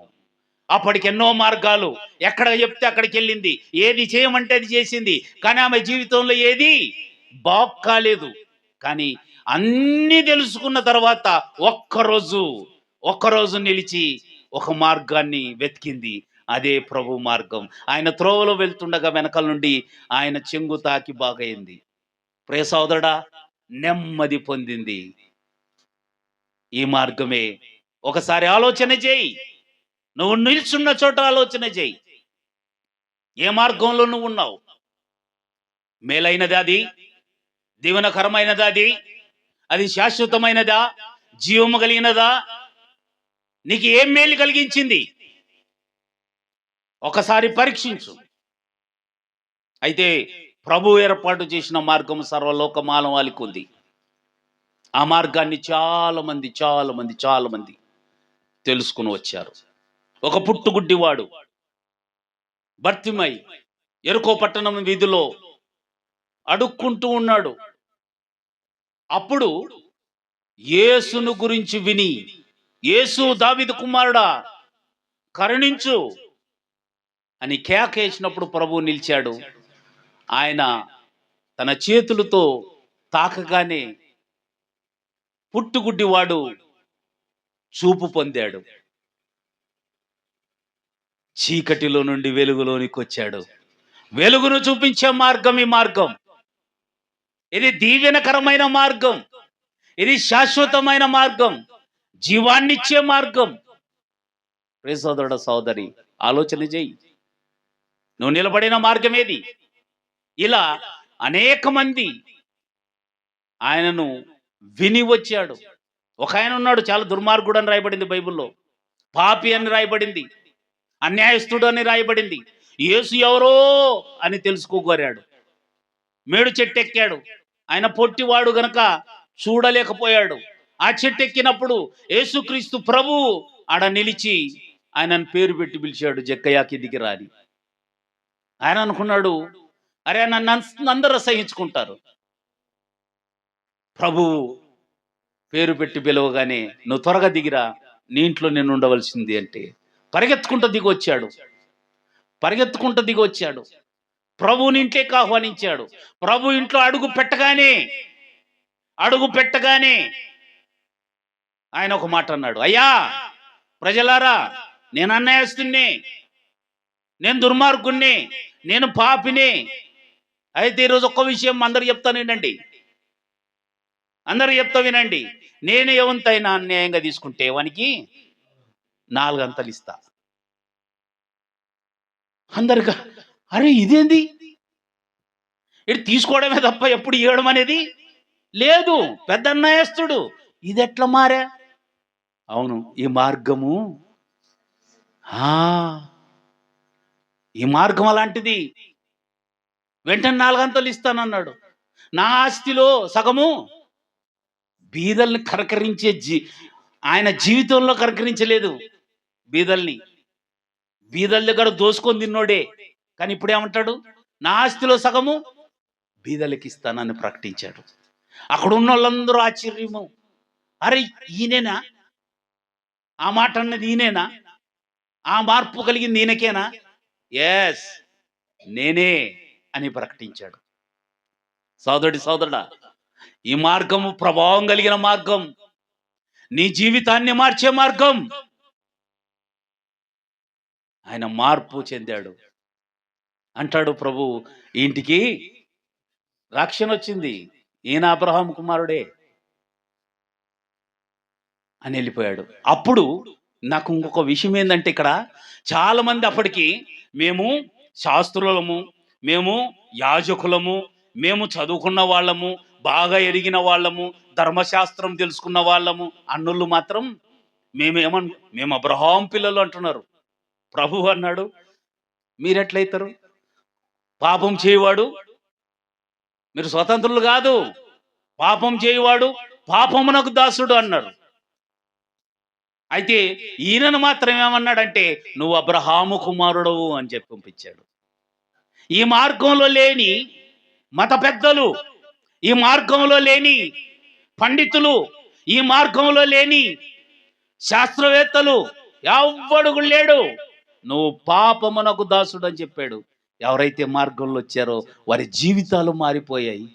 అప్పటికి ఎన్నో మార్గాలు, ఎక్కడ చెప్తే అక్కడికి వెళ్ళింది, ఏది చేయమంటే అది చేసింది. కానీ ఆమె జీవితంలో ఏది బాక్కాలేదు. కానీ అన్నీ తెలుసుకున్న తర్వాత ఒక్కరోజు నిలిచి ఒక మార్గాన్ని వెతికింది. అదే ప్రభు మార్గం. ఆయన త్రోవలో వెళ్తుండగా వెనకాల నుండి ఆయన చెంగు తాకి బాగైంది. ప్రియ సోదరుడా, నెమ్మది పొందింది. ఈ మార్గమే. ఒకసారి ఆలోచన చేయి. నువ్వు నిల్చున్న చోట ఆలోచన చేయి. ఏ మార్గంలో నువ్వు ఉన్నావు? మేలైనది అది, దీవెనకరమైనదా అది శాశ్వతమైనదా, జీవము కలిగినదా? నీకు ఏం మేలు కలిగించింది? ఒకసారి పరీక్షించు. అయితే ప్రభు ఏర్పాటు చేసిన మార్గం సర్వలోక మానవాళికి ఉంది. ఆ మార్గాన్ని చాలా మంది తెలుసుకుని వచ్చారు. ఒక పుట్టుగుడ్డివాడు బర్తిమై ఎరుకో పట్టణం వీధిలో అడుక్కుంటూ ఉన్నాడు. అప్పుడు యేసును గురించి విని, యేసు దావీదు కుమారుడా కరుణించు అని కేకేసినప్పుడు ప్రభు నిలిచాడు. ఆయన తన చేతులతో తాకగానే పుట్టుగుడ్డివాడు చూపు పొందాడు. చీకటిలో నుండి వెలుగులోనికి వచ్చాడు. వెలుగును చూపించే మార్గం ఈ మార్గం. ఇది దీవెనకరమైన మార్గం. ఇది శాశ్వతమైన మార్గం, జీవాన్నిచ్చే మార్గం. ప్రియ సోదరుడు సోదరి, ఆలోచన చేయి. నువ్వు నిలబడిన మార్గం ఏది? ఇలా అనేక మంది ఆయనను విని వచ్చాడు. ఒక ఆయన ఉన్నాడు, చాలా దుర్మార్గుడు అని రాయబడింది బైబిల్లో, పాపి అని రాయబడింది, అన్యాయస్తుడు అని రాయబడింది. యేసు ఎవరో అని తెలుసుకోగోరాడు. మేడు చెట్టు ఎక్కాడు. ఆయన పొట్టివాడు గనక చూడలేకపోయాడు. ఆ చెట్టు ఎక్కినప్పుడు యేసుక్రీస్తు ప్రభు ఆడ నిలిచి ఆయనను పేరు పెట్టి పిలిచాడు, జక్కయ్య కిందికి రాని. ఆయన అనుకున్నాడు, అరే నన్ను అందరూ అసహించుకుంటారు. ప్రభు పేరు పెట్టి పిలవగానే నువ్వు త్వరగా దిగిరా, నీ ఇంట్లో నేను ఉండవలసింది అంటే పరిగెత్తుకుంటూ దిగి వచ్చాడు. ప్రభువుని ఇంట్లోకి ఆహ్వానించాడు. ప్రభు ఇంట్లో అడుగు పెట్టగానే ఆయన ఒక మాట అన్నాడు, అయ్యా ప్రజలారా, నేను అన్యాయస్తున్నే, నేను దుర్మార్గుణ్ణి, నేను పాపిని. అయితే ఈరోజు ఒక్క విషయం అందరు చెప్తా వినండి. నేను ఎవంతైనా అన్యాయంగా తీసుకుంటే వానికి 4 అంతలు ఇస్తా. అందరిగా అరే ఇదేంది, ఇటు తీసుకోవడమే తప్ప ఎప్పుడు ఇవ్వడం అనేది లేదు. పెద్ద అన్యాయస్తుడు, ఇది ఎట్లా మారా? అవును, ఈ మార్గం అలాంటిది. వెంటనే 4 అంతలు ఇస్తానన్నాడు. నా ఆస్తిలో సగము బీదల్ని కరకరించే ఆయన జీవితంలో కరకరించలేదు. బీదల దగ్గర దోసుకొని తిన్నోడే. కానీ ఇప్పుడు ఏమంటాడు, నా ఆస్తిలో సగము బీదలకి ఇస్తానని ప్రకటించాడు. అక్కడ ఉన్న వాళ్ళందరూ ఆశ్చర్యము, అరే ఈయనేనా ఆ మాట అన్నది? ఈయనేనా ఆ మార్పు కలిగింది? ఈయనకేనా? ఎస్, నేనే అని ప్రకటించాడు. సోదరుడా, ఈ మార్గము ప్రభావం కలిగిన మార్గం, నీ జీవితాన్ని మార్చే మార్గం. ఆయన మార్పు చెందాడు. అంటాడు ప్రభు, ఇంటికి రక్షణ వచ్చింది, ఈయన అబ్రహాము కుమారుడే అని వెళ్ళిపోయాడు. అప్పుడు నాకు ఇంకొక విషయం ఏంటంటే, ఇక్కడ చాలా మంది అప్పటికి మేము శాస్త్రులము, మేము యాజకులము, మేము చదువుకున్న వాళ్ళము, బాగా ఎరిగిన వాళ్ళము, ధర్మశాస్త్రం తెలుసుకున్న వాళ్ళము అన్నుళ్ళు మాత్రం మేము అబ్రహాం పిల్లలు అంటున్నారు. ప్రభు అన్నాడు, మీరెట్లయితారు? పాపం చేయవాడు, మీరు స్వతంత్రులు కాదు, పాపం చేయవాడు పాపమునకు దాసుడు అన్నారు. అయితే ఈయనను మాత్రం ఏమన్నాడంటే, నువ్వు అబ్రహాము కుమారుడవు అని చెప్పి పంపించాడు. ఈ మార్గంలో లేని మత పెద్దలు, ఈ మార్గంలో లేని పండితులు, ఈ మార్గంలో లేని శాస్త్రవేత్తలు ఎవ్వడు లేడు, నువ్వు పాపమునకు దాసుడు అని చెప్పాడు. ఎవరైతే మార్గంలో వచ్చారో వారి జీవితాలు మారిపోయాయి.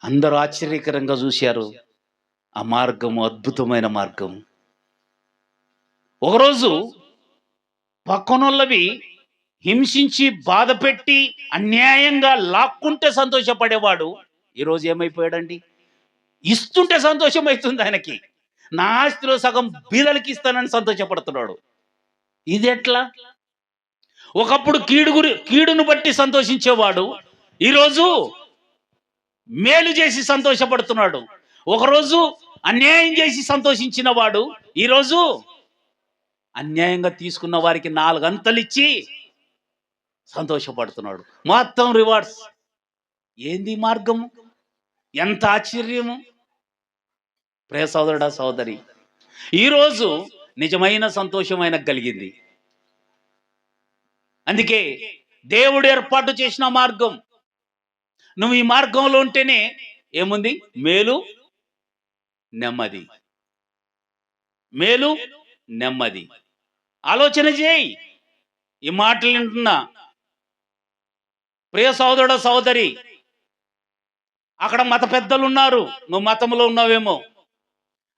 అందరూ ఆశ్చర్యకరంగా చూశారు. ఆ మార్గము అద్భుతమైన మార్గం. ఒకరోజు పక్కనోళ్ళవి హింసించి బాధ పెట్టి అన్యాయంగా లాక్కుంటే సంతోషపడేవాడు ఈరోజు ఏమైపోయాడండి? ఇస్తుంటే సంతోషం అవుతుంది ఆయనకి. నా ఆస్తిలో సగం బీదలకి ఇస్తానని సంతోషపడుతున్నాడు. ఇది ఎట్లా? ఒకప్పుడు కీడును బట్టి సంతోషించేవాడు ఈరోజు మేలు చేసి సంతోషపడుతున్నాడు. ఒకరోజు అన్యాయం చేసి సంతోషించిన వాడు ఈరోజు అన్యాయంగా తీసుకున్న వారికి 4 అంతలు ఇచ్చి సంతోషపడుతున్నాడు. మొత్తం రివార్డ్స్. ఏంది మార్గము? ఎంత ఆశ్చర్యము! ప్రియ సోదరుడా, సోదరి, ఈరోజు నిజమైన సంతోషం ఆయనకు కలిగింది. అందుకే దేవుడు ఏర్పాటు చేసిన మార్గం. నువ్వు ఈ మార్గంలో ఉంటేనే ఏముంది? మేలు, నెమ్మది. మేలు, నెమ్మది. ఆలోచన చేయి. ఈ మాటలు వింటున్నా ప్రియ సోదరుడు, సోదరి, అక్కడ మత పెద్దలు ఉన్నారు, నువ్వు మతంలో ఉన్నావేమో.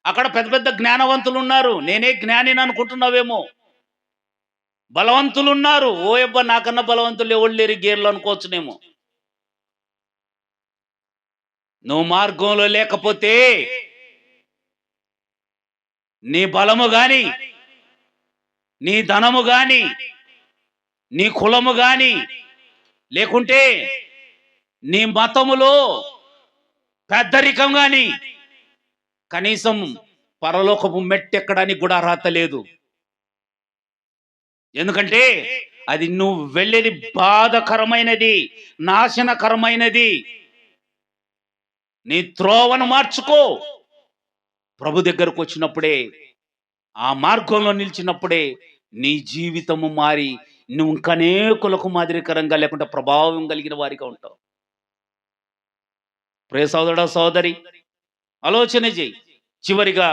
అక్కడ పెద్ద పెద్ద జ్ఞానవంతులు ఉన్నారు, నేనే జ్ఞానిని అనుకుంటున్నావేమో. బలవంతులు ఉన్నారు, ఓ అబ్బా నాకన్నా బలవంతులు ఎవరు లేరు గేర్లు అనుకోవచ్చునేమో. నువ్వు మార్గంలో లేకపోతే నీ బలము గాని, నీ ధనము గాని, నీ కులము గాని, లేకుంటే నీ మతములో పెద్దరికం గాని, కనీసం పరలోకపు మెట్టెక్కడానికి కూడా అర్హత లేదు. ఎందుకంటే అది నువ్వు వెళ్ళేది బాధకరమైనది, నాశనకరమైనది. నీ త్రోవను మార్చుకో. ప్రభు దగ్గరకు వచ్చినప్పుడే, ఆ మార్గంలో నిలిచినప్పుడే నీ జీవితము మారి నువ్వు ఇంకనేకులకు మాదిరికరంగా లేకుండా ప్రభావం కలిగిన వారిగా ఉంటావు. ప్రియ సోదరుడా, సోదరి, ఆలోచన చేయి. చివరిగా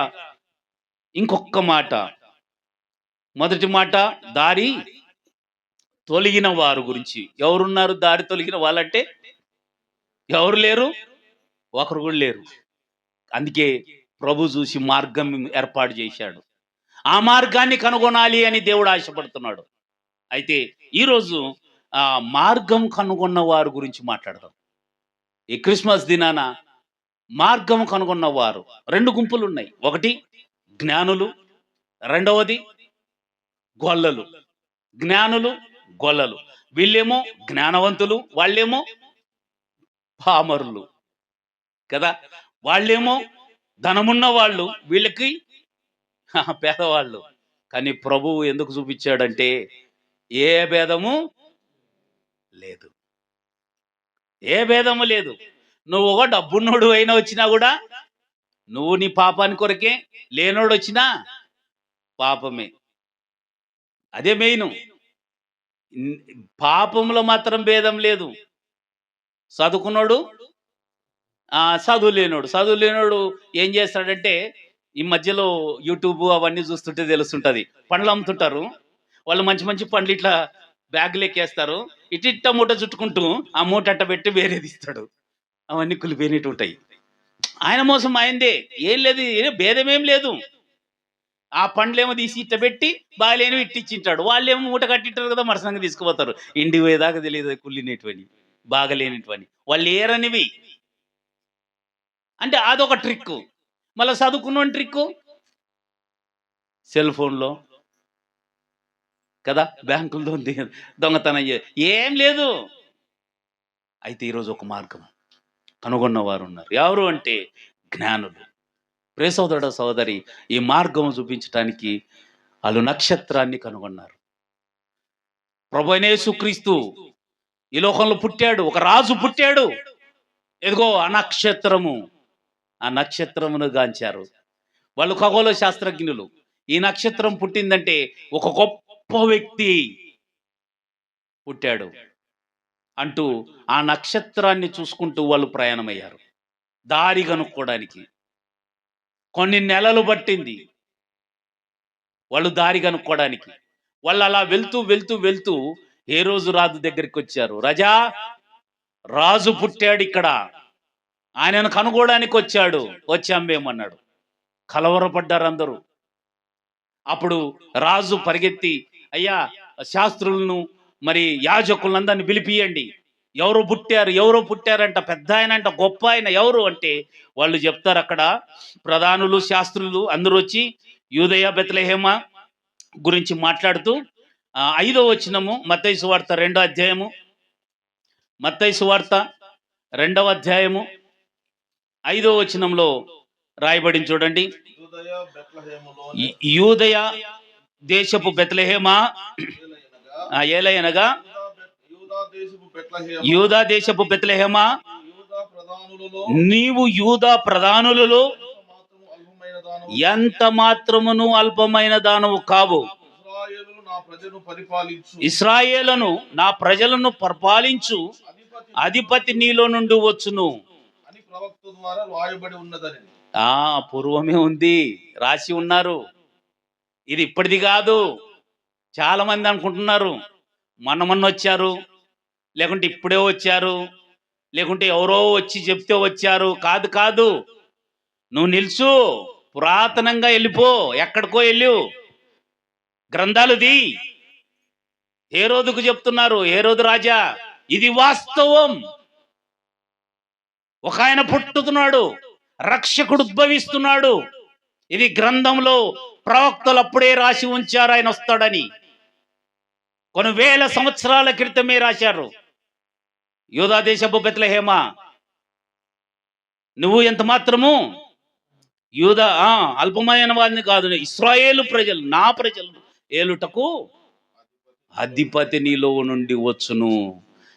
ఇంకొక మాట. మొదటి మాట, దారి తొలగిన వారు గురించి. ఎవరున్నారు దారి తొలగిన వాళ్ళంటే? ఎవరు లేరు, ఒకరు కూడా లేరు. అందుకే ప్రభు చూసి మార్గం ఏర్పాటు చేశాడు. ఆ మార్గాన్ని కనుగొనాలి అని దేవుడు ఆశపడుతున్నాడు. అయితే ఈరోజు ఆ మార్గం కనుగొన్న వారి గురించి మాట్లాడదాం. ఈ క్రిస్మస్ దినాన మార్గం కనుగొన్న వారు 2 గుంపులు ఉన్నాయి. ఒకటి జ్ఞానులు, రెండవది గొల్లలు. జ్ఞానులు, గొల్లలు. వీళ్ళేమో జ్ఞానవంతులు, వాళ్ళేమో పామరులు కదా. వాళ్ళేమో ధనమున్న వాళ్ళు, వీళ్ళకి పేదవాళ్ళు. కానీ ప్రభువు ఎందుకు చూపించాడంటే ఏ భేదము లేదు, ఏ భేదము లేదు. నువ్వు ఒక డబ్బున్నోడు అయినా వచ్చినా కూడా నువ్వు నీ పాపాని కొరకే, లేనోడు వచ్చినా పాపమే. అదే మెయిన్. పాపంలో మాత్రం భేదం లేదు. చదువుకున్నాడు, చదువు లేనోడు ఏం చేస్తాడంటే, ఈ మధ్యలో యూట్యూబ్ అవన్నీ చూస్తుంటే తెలుస్తుంటుంది. పండ్లు అమ్ముతుంటారు వాళ్ళు, మంచి మంచి పండ్లు ఇట్లా బ్యాగులు ఎక్కేస్తారు, ఇటిట్ట మూట చుట్టుకుంటూ ఆ మూట అట్ట పెట్టి వేరేది ఇస్తాడు. అవన్నీ కులిపోయినట్టు ఉంటాయి. ఆయన మోసం ఆయనదే. ఏం లేదు, భేదమేం లేదు. ఆ పండ్లేమో తీసి ఇట్ట పెట్టి బాగాలేనివి ఇట్టిచ్చింటాడు. వాళ్ళేమో మూట కట్టింటారు కదా, మరసంగా తీసుకుపోతారు. ఇంటికి పోయేదాకా తెలియదు కుళ్ళినటువని, బాగలేనిటివని, వాళ్ళు ఏరనివి. అంటే అదొక ట్రిక్కు. మళ్ళీ చదువుకున్న ట్రిక్కు సెల్ ఫోన్లో కదా, బ్యాంకుల్లో దొంగతనం ఏం లేదు. అయితే ఈరోజు ఒక మార్గం కనుగొన్న వారు ఉన్నారు. ఎవరు అంటే జ్ఞానులు. ప్రియ సోదరుడు సోదరి, ఈ మార్గం చూపించడానికి వాళ్ళు నక్షత్రాన్ని కనుగొన్నారు. ప్రభువైన యేసుక్రీస్తు ఈ లోకంలో పుట్టాడు, ఒక రాజు పుట్టాడు. ఎదుగో ఆ నక్షత్రమును గాంచారు వాళ్ళు, ఖగోళ శాస్త్రజ్ఞులు. ఈ నక్షత్రం పుట్టిందంటే ఒక గొప్ప వ్యక్తి పుట్టాడు అంటూ ఆ నక్షత్రాన్ని చూసుకుంటూ వాళ్ళు ప్రయాణమయ్యారు. దారి కనుక్కోవడానికి కొన్ని నెలలు పట్టింది వాళ్ళు దారి కనుక్కోవడానికి. వాళ్ళు అలా వెళ్తూ వెళ్తూ వెళ్తూ ఏ రోజు రాజు దగ్గరికి వచ్చారు. రాజా, రాజు పుట్టాడు ఇక్కడ, ఆయనను కనుగోడానికి వచ్చాడు. వచ్చాం మేమన్నాడు. కలవరపడ్డారు అందరూ. అప్పుడు రాజు పరిగెత్తి, అయ్యా శాస్త్రులను మరి యాజకులందరినీ పిలిపియండి, ఎవరో పుట్టారంట, పెద్ద ఆయన అంట, గొప్ప ఆయన ఎవరు అంటే వాళ్ళు చెప్తారు. అక్కడ ప్రధానులు శాస్త్రులు అందరూ వచ్చి యూదయ బెత్లెహేమ గురించి మాట్లాడుతూ 5వ వచనము మత్తయి సువార్త 2వ అధ్యాయము, మత్తయి సువార్త 2వ అధ్యాయము 5వ వచనంలో రాయబడింది చూడండి. యూదయ దేశపు బెత్లెహేమా, ఏలయనగా యూదా దేశపు బెత్లెహేమా, నీవు యూదా ప్రధానులలో ఎంత మాత్రమును అల్పమైన దానవు కావు. ఇశ్రాయేలును నా ప్రజలను పరిపాలించు అధిపతి నీలో నుండి వచ్చును. పూర్వమే ఉంది, రాసి ఉన్నారు. ఇది ఇప్పటిది కాదు. చాలా మంది అనుకుంటున్నారు మొన్న వచ్చారు, లేకుంటే ఇప్పుడే వచ్చారు, లేకుంటే ఎవరో వచ్చి చెప్తే వచ్చారు. కాదు కాదు, నువ్వు నిల్చు, పురాతనంగా వెళ్ళిపో, ఎక్కడికో వెళ్ళు, గ్రంథాలుది. హేరోదుకు చెప్తున్నారు, హేరోదు రాజా, ఇది వాస్తవం. ఒక ఆయన పుట్టుతున్నాడు, రక్షకుడు ఉద్భవిస్తున్నాడు. ఇది గ్రంథంలో ప్రవక్తలు అప్పుడే రాసి ఉంచారు, ఆయన వస్తాడని. కొన్ని వేల సంవత్సరాల క్రితమే రాశారు. యూదా దేశపు బెత్లెహేమా, నువ్వు ఎంత మాత్రము యూదా అల్పమైన వారిని కాదు, ఇశ్రాయేలు ప్రజలు, నా ప్రజలు ఏలుటకు అధిపతి నీలో నుండి వచ్చును.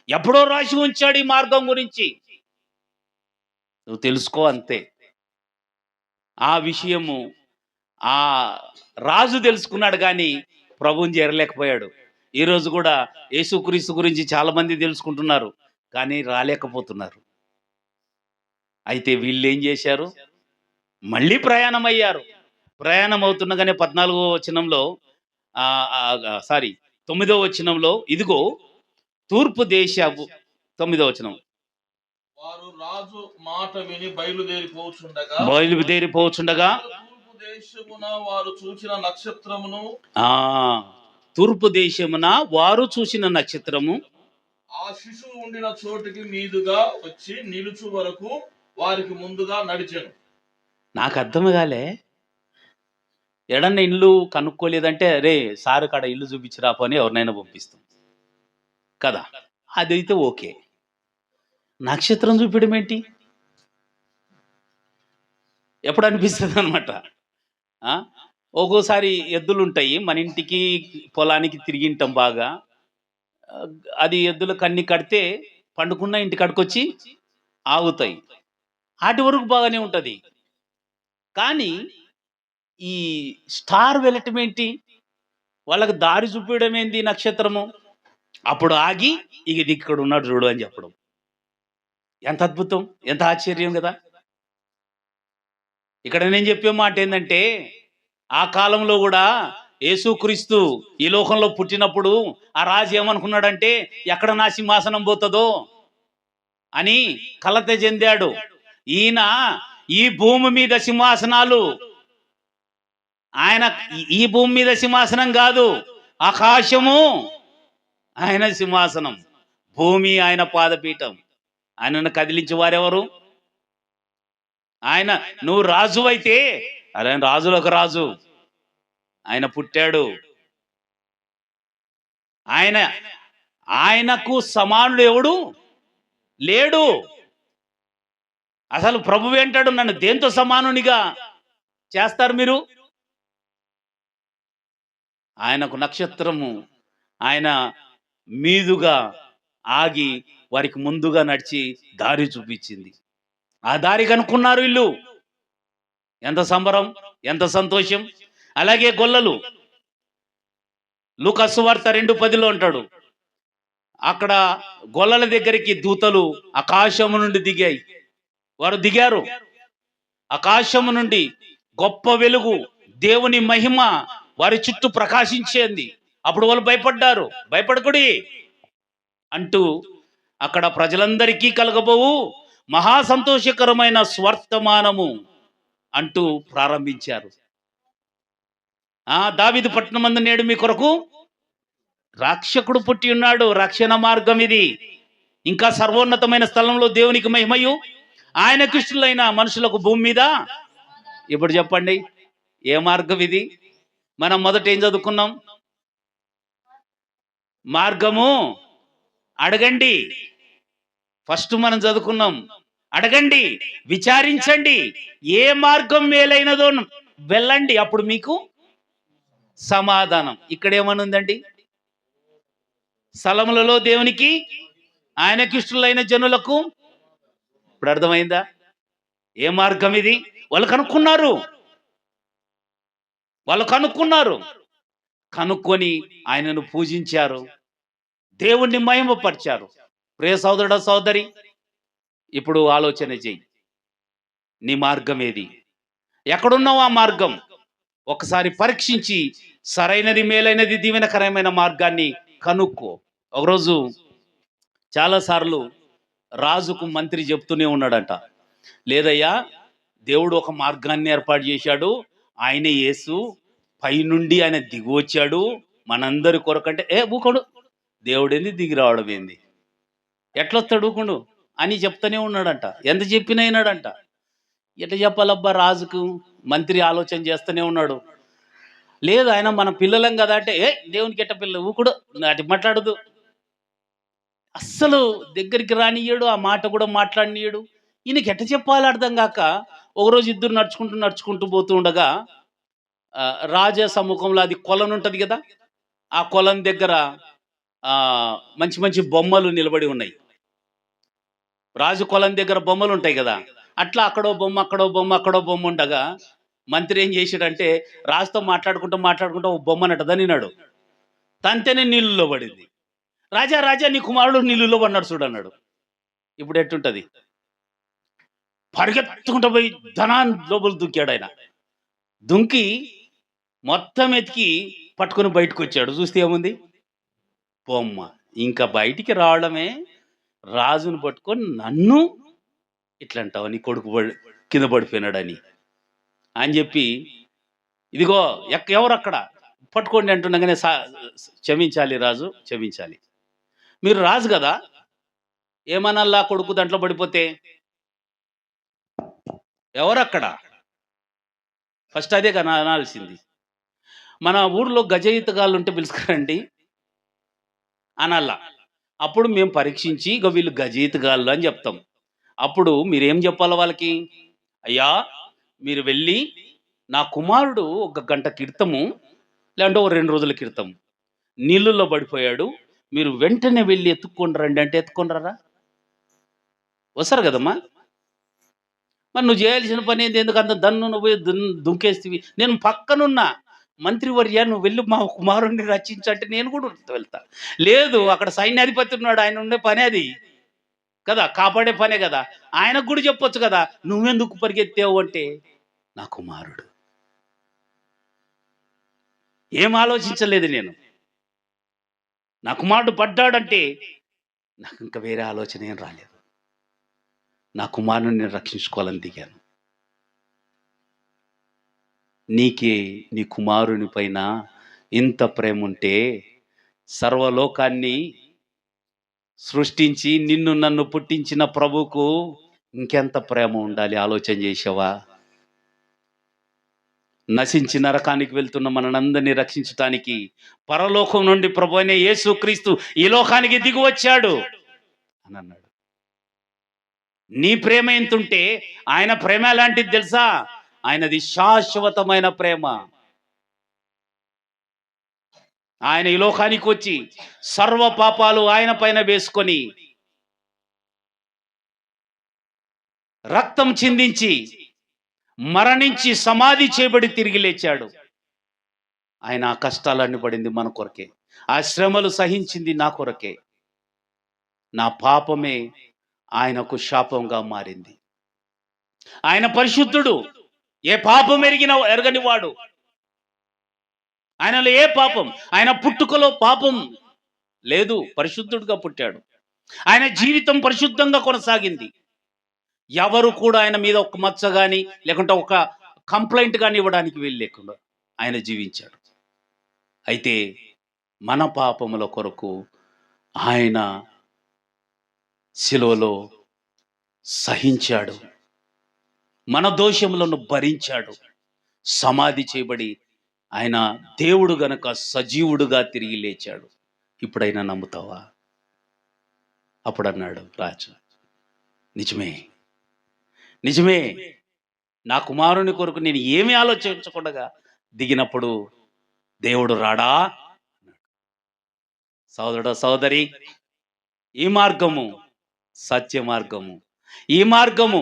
ఎప్పుడో రాసి ఉంచాడు ఈ మార్గం గురించి, నువ్వు తెలుసుకో అంతే. ఆ విషయము ఆ రాజు తెలుసుకున్నాడు, కానీ ప్రభువుని చేరలేకపోయాడు. ఈరోజు కూడా యేసుక్రీస్తు గురించి చాలా మంది తెలుసుకుంటున్నారు, కానీ రాలేకపోతున్నారు. అయితే వీళ్ళు ఏం చేశారు, మళ్ళీ ప్రయాణం అయ్యారు. ప్రయాణం అవుతుండగానే 14వ వచనంలో 9వ వచనంలో, ఇదిగో తూర్పు దేశపు 9వ వచనం, వారు రాజు మాట విని బయలుదేరిపోచుండగా తూర్పు దేశమున వారు చూసిన నక్షత్రమును, తూర్పు దేశమున వారు చూసిన నక్షత్రము ఆ శిశువు ఉండిన చోటికి మీదుగా వచ్చి నిలుచు వరకు వారికి ముందుగా నడిచెను. నాకు అర్థం కాలే. ఎడన్న ఇల్లు కనుక్కోలేదంటే, రే సారు కాడ ఇల్లు చూపించిరా పని ఎవరినైనా పంపిస్తాం కదా, అదైతే ఓకే. నక్షత్రం చూపించడం ఏంటి? ఎప్పుడు అనిపిస్తుంది అనమాట. ఒక్కోసారి ఎద్దులు ఉంటాయి మన ఇంటికి పొలానికి తిరిగింటాం బాగా, అది ఎద్దులు కన్ని కడితే పండుకున్న ఇంటి కడుకొచ్చి ఆగుతాయి, వాటి వరకు బాగానే ఉంటుంది. కానీ ఈ స్టార్ వెళ్ళటం ఏంటి, వాళ్ళకి దారి చూపించడం ఏంటి నక్షత్రము? అప్పుడు ఆగి ఇది ఇక్కడ ఉన్నాడు చూడు అని చెప్పడం ఎంత అద్భుతం, ఎంత ఆశ్చర్యం కదా. ఇక్కడ నేను చెప్పే మాట ఏంటంటే, ఆ కాలంలో కూడా యేసుక్రీస్తు ఈ లోకంలో పుట్టినప్పుడు ఆ రాజు ఏమనుకున్నాడంటే ఎక్కడ నా సింహాసనం పోతుందో అని కలత చెందాడు. ఈయన ఈ భూమి మీద సింహాసనాలు, ఆయన ఈ భూమి మీద సింహాసనం కాదు, ఆకాశము ఆయన సింహాసనం, భూమి ఆయన పాదపీఠం. ఆయనను కదిలించే వారెవరు? ఆయన, నువ్వు రాజు అయితే, అరే రాజులకు రాజు, ఆయన పుట్టాడు. ఆయనకు సమానుడు ఎవడు లేడు. అసలు ప్రభువు ఏంటాడు, నన్ను దేంతో సమానునిగా చేస్తారు మీరు? ఆయనకు నక్షత్రము ఆయన మీదుగా ఆగి వారికి ముందుగా నడిచి దారి చూపించింది. ఆ దారి కనుక్కున్నారు వీళ్ళు. ఎంత సంబరం, ఎంత సంతోషం. అలాగే గొల్లలు, లూకా సువార్త 2:10 అంటాడు, అక్కడ గొల్లల దగ్గరికి దూతలు ఆకాశము నుండి దిగాయి. వారు దిగారు, ఆకాశము నుండి గొప్ప వెలుగు, దేవుని మహిమ వారి చుట్టూ ప్రకాశించేది. అప్పుడు వాళ్ళు భయపడ్డారు. భయపడకుడి అంటూ అక్కడ ప్రజలందరికీ కలగబోవు మహా సంతోషకరమైన స్వర్తమానము అంటూ ప్రారంభించారు. దావీదు పట్టణమందు నేడు మీ కొరకు రక్షకుడు పుట్టి ఉన్నాడు. రక్షణ మార్గం ఇది. ఇంకా సర్వోన్నతమైన స్థలంలో దేవునికి మహిమయు ఆయనకు ఇష్టలైన మనుషులకు భూమి మీద. ఇప్పుడు చెప్పండి, ఏ మార్గం ఇది? మనం మొదట ఏం చదువుకున్నాం? మార్గము అడగండి. ఫస్ట్ మనం చదువుకున్నాం, అడగండి, విచారించండి, ఏ మార్గం మేలైనదో వెళ్ళండి, అప్పుడు మీకు సమాధానం. ఇక్కడ ఏమనుందండి? స్థలములలో దేవునికి ఆయనకిష్టులైన జనులకు. ఇప్పుడు అర్థమైందా ఏ మార్గం ఇది? వాళ్ళు కనుక్కున్నారు. కనుక్కొని ఆయనను పూజించారు, దేవుణ్ణి మహిమపరిచారు. ప్రియ సోదరుడా, సోదరి, ఇప్పుడు ఆలోచన చెయ్యి, నీ మార్గం ఏది? ఎక్కడున్నావు? ఆ మార్గం ఒకసారి పరీక్షించి సరైనది, మేలైనది, దీవెనకరమైన మార్గాన్ని కనుక్కో. ఒకరోజు చాలాసార్లు రాజుకు మంత్రి చెప్తూనే ఉన్నాడంట, లేదయ్యా, దేవుడు ఒక మార్గాన్ని ఏర్పాటు చేశాడు, ఆయన యేసు పైనుండి ఆయన దిగి వచ్చాడు మనందరి కొరకంటే. ఊకోడు, దేవుడేంది దిగి రావడం ఏంది, ఎట్లొస్తాడు ఊకుండు అని చెప్తూనే ఉన్నాడంట. ఎంత చెప్పినా అయినాడంట. ఎట్లా చెప్పాలబ్బా రాజుకు? మంత్రి ఆలోచన చేస్తూనే ఉన్నాడు. లేదు, ఆయన మన పిల్లలం కదా అంటే, దేవునికి ఎట్ట పిల్ల, ఊకుడు అటు మాట్లాడదు, అస్సలు దగ్గరికి రానియ్యాడు, ఆ మాట కూడా మాట్లాడినీయడు. ఈయనకి ఎట్ట చెప్పాలి అర్థం కాక ఒకరోజు ఇద్దరు నడుచుకుంటూ పోతూ ఉండగా రాజా సముఖంలో, అది కొలను ఉంటుంది కదా, ఆ కొలం దగ్గర మంచి మంచి బొమ్మలు నిలబడి ఉన్నాయి. రాజు కొలం దగ్గర బొమ్మలు ఉంటాయి కదా, అట్లా అక్కడో బొమ్మ, అక్కడో బొమ్మ ఉండగా మంత్రి ఏం చేశాడంటే రాజుతో మాట్లాడుకుంటూ ఓ బొమ్మనట దనినాడు. తంతేనే నీళ్ళలో పడింది. రాజా నీ కుమారుడు నీళ్ళలో పడినాడు చూడన్నాడు. ఇప్పుడు ఎట్టుంటది? పరిగెత్తుకుంటూ పోయి ధనాన్ని లోపల దుంకాడు. ఆయన దుంకి మొత్తం ఎతికి పట్టుకుని బయటకు వచ్చాడు. చూస్తే ఏముంది? బొమ్మ. ఇంకా బయటికి రావడమే, రాజును పట్టుకొని నన్ను ఇట్లా అంటావు, నీ కొడుకు కింద పడిపోయినాడని అని చెప్పి, ఇదిగో ఎవరు అక్కడ పట్టుకోండి అంటుండగానే, క్షమించాలి రాజు, క్షమించాలి, మీరు రాజు కదా, ఏమనల్లా కొడుకు దాంట్లో పడిపోతే? ఎవరక్కడ? ఫస్ట్ అదే కదా అనాల్సింది. మన ఊర్లో గజయితగాళ్ళు ఉంటే పిలుచుకురండి అనల్లా. అప్పుడు మేము పరీక్షించి ఇక వీళ్ళు గజయితగాళ్ళు అని చెప్తాం. అప్పుడు మీరేం చెప్పాలి వాళ్ళకి? అయ్యా, మీరు వెళ్ళి నా కుమారుడు 1 గంట క్రితము లేదంటే 2 రోజుల క్రితం నీళ్ళల్లో పడిపోయాడు, మీరు వెంటనే వెళ్ళి ఎత్తుక్కొని రండి అంటే ఎత్తుకొని రారా? వస్తారు కదమ్మా. మరి నువ్వు చేయాల్సిన పని ఏంది? ఎందుకు అంత దన్ను పోయి దుంకేస్తేవి? నేను పక్కనున్న మంత్రివర్య, నువ్వు వెళ్ళి మా కుమారుడిని రక్షించంటే నేను కూడా వెళ్తా. లేదు, అక్కడ సైన్యాధిపతి ఉన్నాడు, ఆయన ఉండే పని అది కదా, కాపాడే పనే కదా, ఆయనకు కూడా చెప్పొచ్చు కదా, నువ్వెందుకు పరిగెత్తావు అంటే నా కుమారుడు. ఏం ఆలోచించలేదు నేను. నా కుమారుడు పడ్డాడంటే నాకు ఇంకా వేరే ఆలోచన ఏం రాలేదు. నా కుమారుని నేను రక్షించుకోవాలని దిగాను. నీకే నీ కుమారుని పైన ఇంత ప్రేమ ఉంటే సర్వలోకాన్ని సృష్టించి నిన్ను నన్ను పుట్టించిన ప్రభువుకు ఇంకెంత ప్రేమ ఉండాలి, ఆలోచన చేసావా? నశించి నరకానికి వెళ్తున్న మనందరినీ రక్షించటానికి పరలోకం నుండి ప్రభు అయిన యేసుక్రీస్తు ఈ లోకానికి దిగి వచ్చాడు అని అన్నాడు. నీ ప్రేమ ఎంతుంటే ఆయన ప్రేమ ఎలాంటిది తెలుసా? ఆయనది శాశ్వతమైన ప్రేమ. ఆయన ఈ లోకానికి వచ్చి సర్వ పాపాలు ఆయన పైన వేసుకొని రక్తం చిందించి మరణించి సమాధి చేయబడి తిరిగి లేచాడు. ఆయన ఆ కష్టాలన్నీ పడింది మన కొరకే, ఆ శ్రమలు సహించింది నా కొరకే. నా పాపమే ఆయనకు శాపంగా మారింది. ఆయన పరిశుద్ధుడు, ఏ పాపం ఎరగని వాడు. ఆయనలో ఏ పాపం, ఆయన పుట్టుకలో పాపం లేదు, పరిశుద్ధుడుగా పుట్టాడు. ఆయన జీవితం పరిశుద్ధంగా కొనసాగింది. ఎవరు కూడా ఆయన మీద ఒక మచ్చ కానీ లేకుంటే ఒక కంప్లైంట్ కానీ ఇవ్వడానికి వీలు లేకుండా ఆయన జీవించాడు. అయితే మన పాపముల కొరకు ఆయన శిలువలో సహించాడు, మన దోషములను భరించాడు, సమాధి చేయబడి ఆయన దేవుడు గనక సజీవుడుగా తిరిగి లేచాడు. ఇప్పుడైనా నమ్ముతావా? అప్పుడు అన్నాడు రాజు, నిజమే నిజమే, నా కుమారుని కొరకు నేను ఏమి ఆలోచించకుండా దిగినప్పుడు దేవుడు రాడా? సోదరుడు సోదరి, ఈ మార్గము సత్య మార్గము, ఈ మార్గము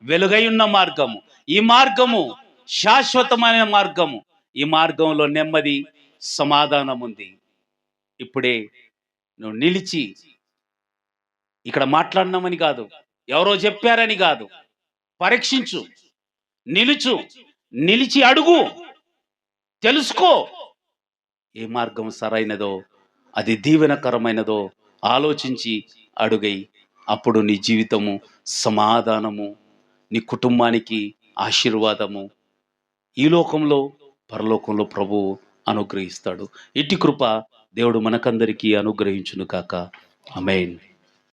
వెలుగై ఉన్న మార్గము, ఈ మార్గము శాశ్వతమైన మార్గము, ఈ మార్గంలో నెమ్మది సమాధానం ఉంది. ఇప్పుడే నువ్వు నిలిచి, ఇక్కడ మాట్లాడినామని కాదు, ఎవరో చెప్పారని కాదు, పరీక్షించు, నిలిచి అడుగు, తెలుసుకో ఏ మార్గం సరైనదో, అది దీవెనకరమైనదో ఆలోచించి అడుగై. అప్పుడు నీ జీవితము సమాధానము, నీ కుటుంబానికి ఆశీర్వాదము, ఈ లోకంలో పరలోకంలో ప్రభువు అనుగ్రహిస్తాడు. ఇట్టి కృప దేవుడు మనకందరికీ అనుగ్రహించును కాక. ఆమేన్.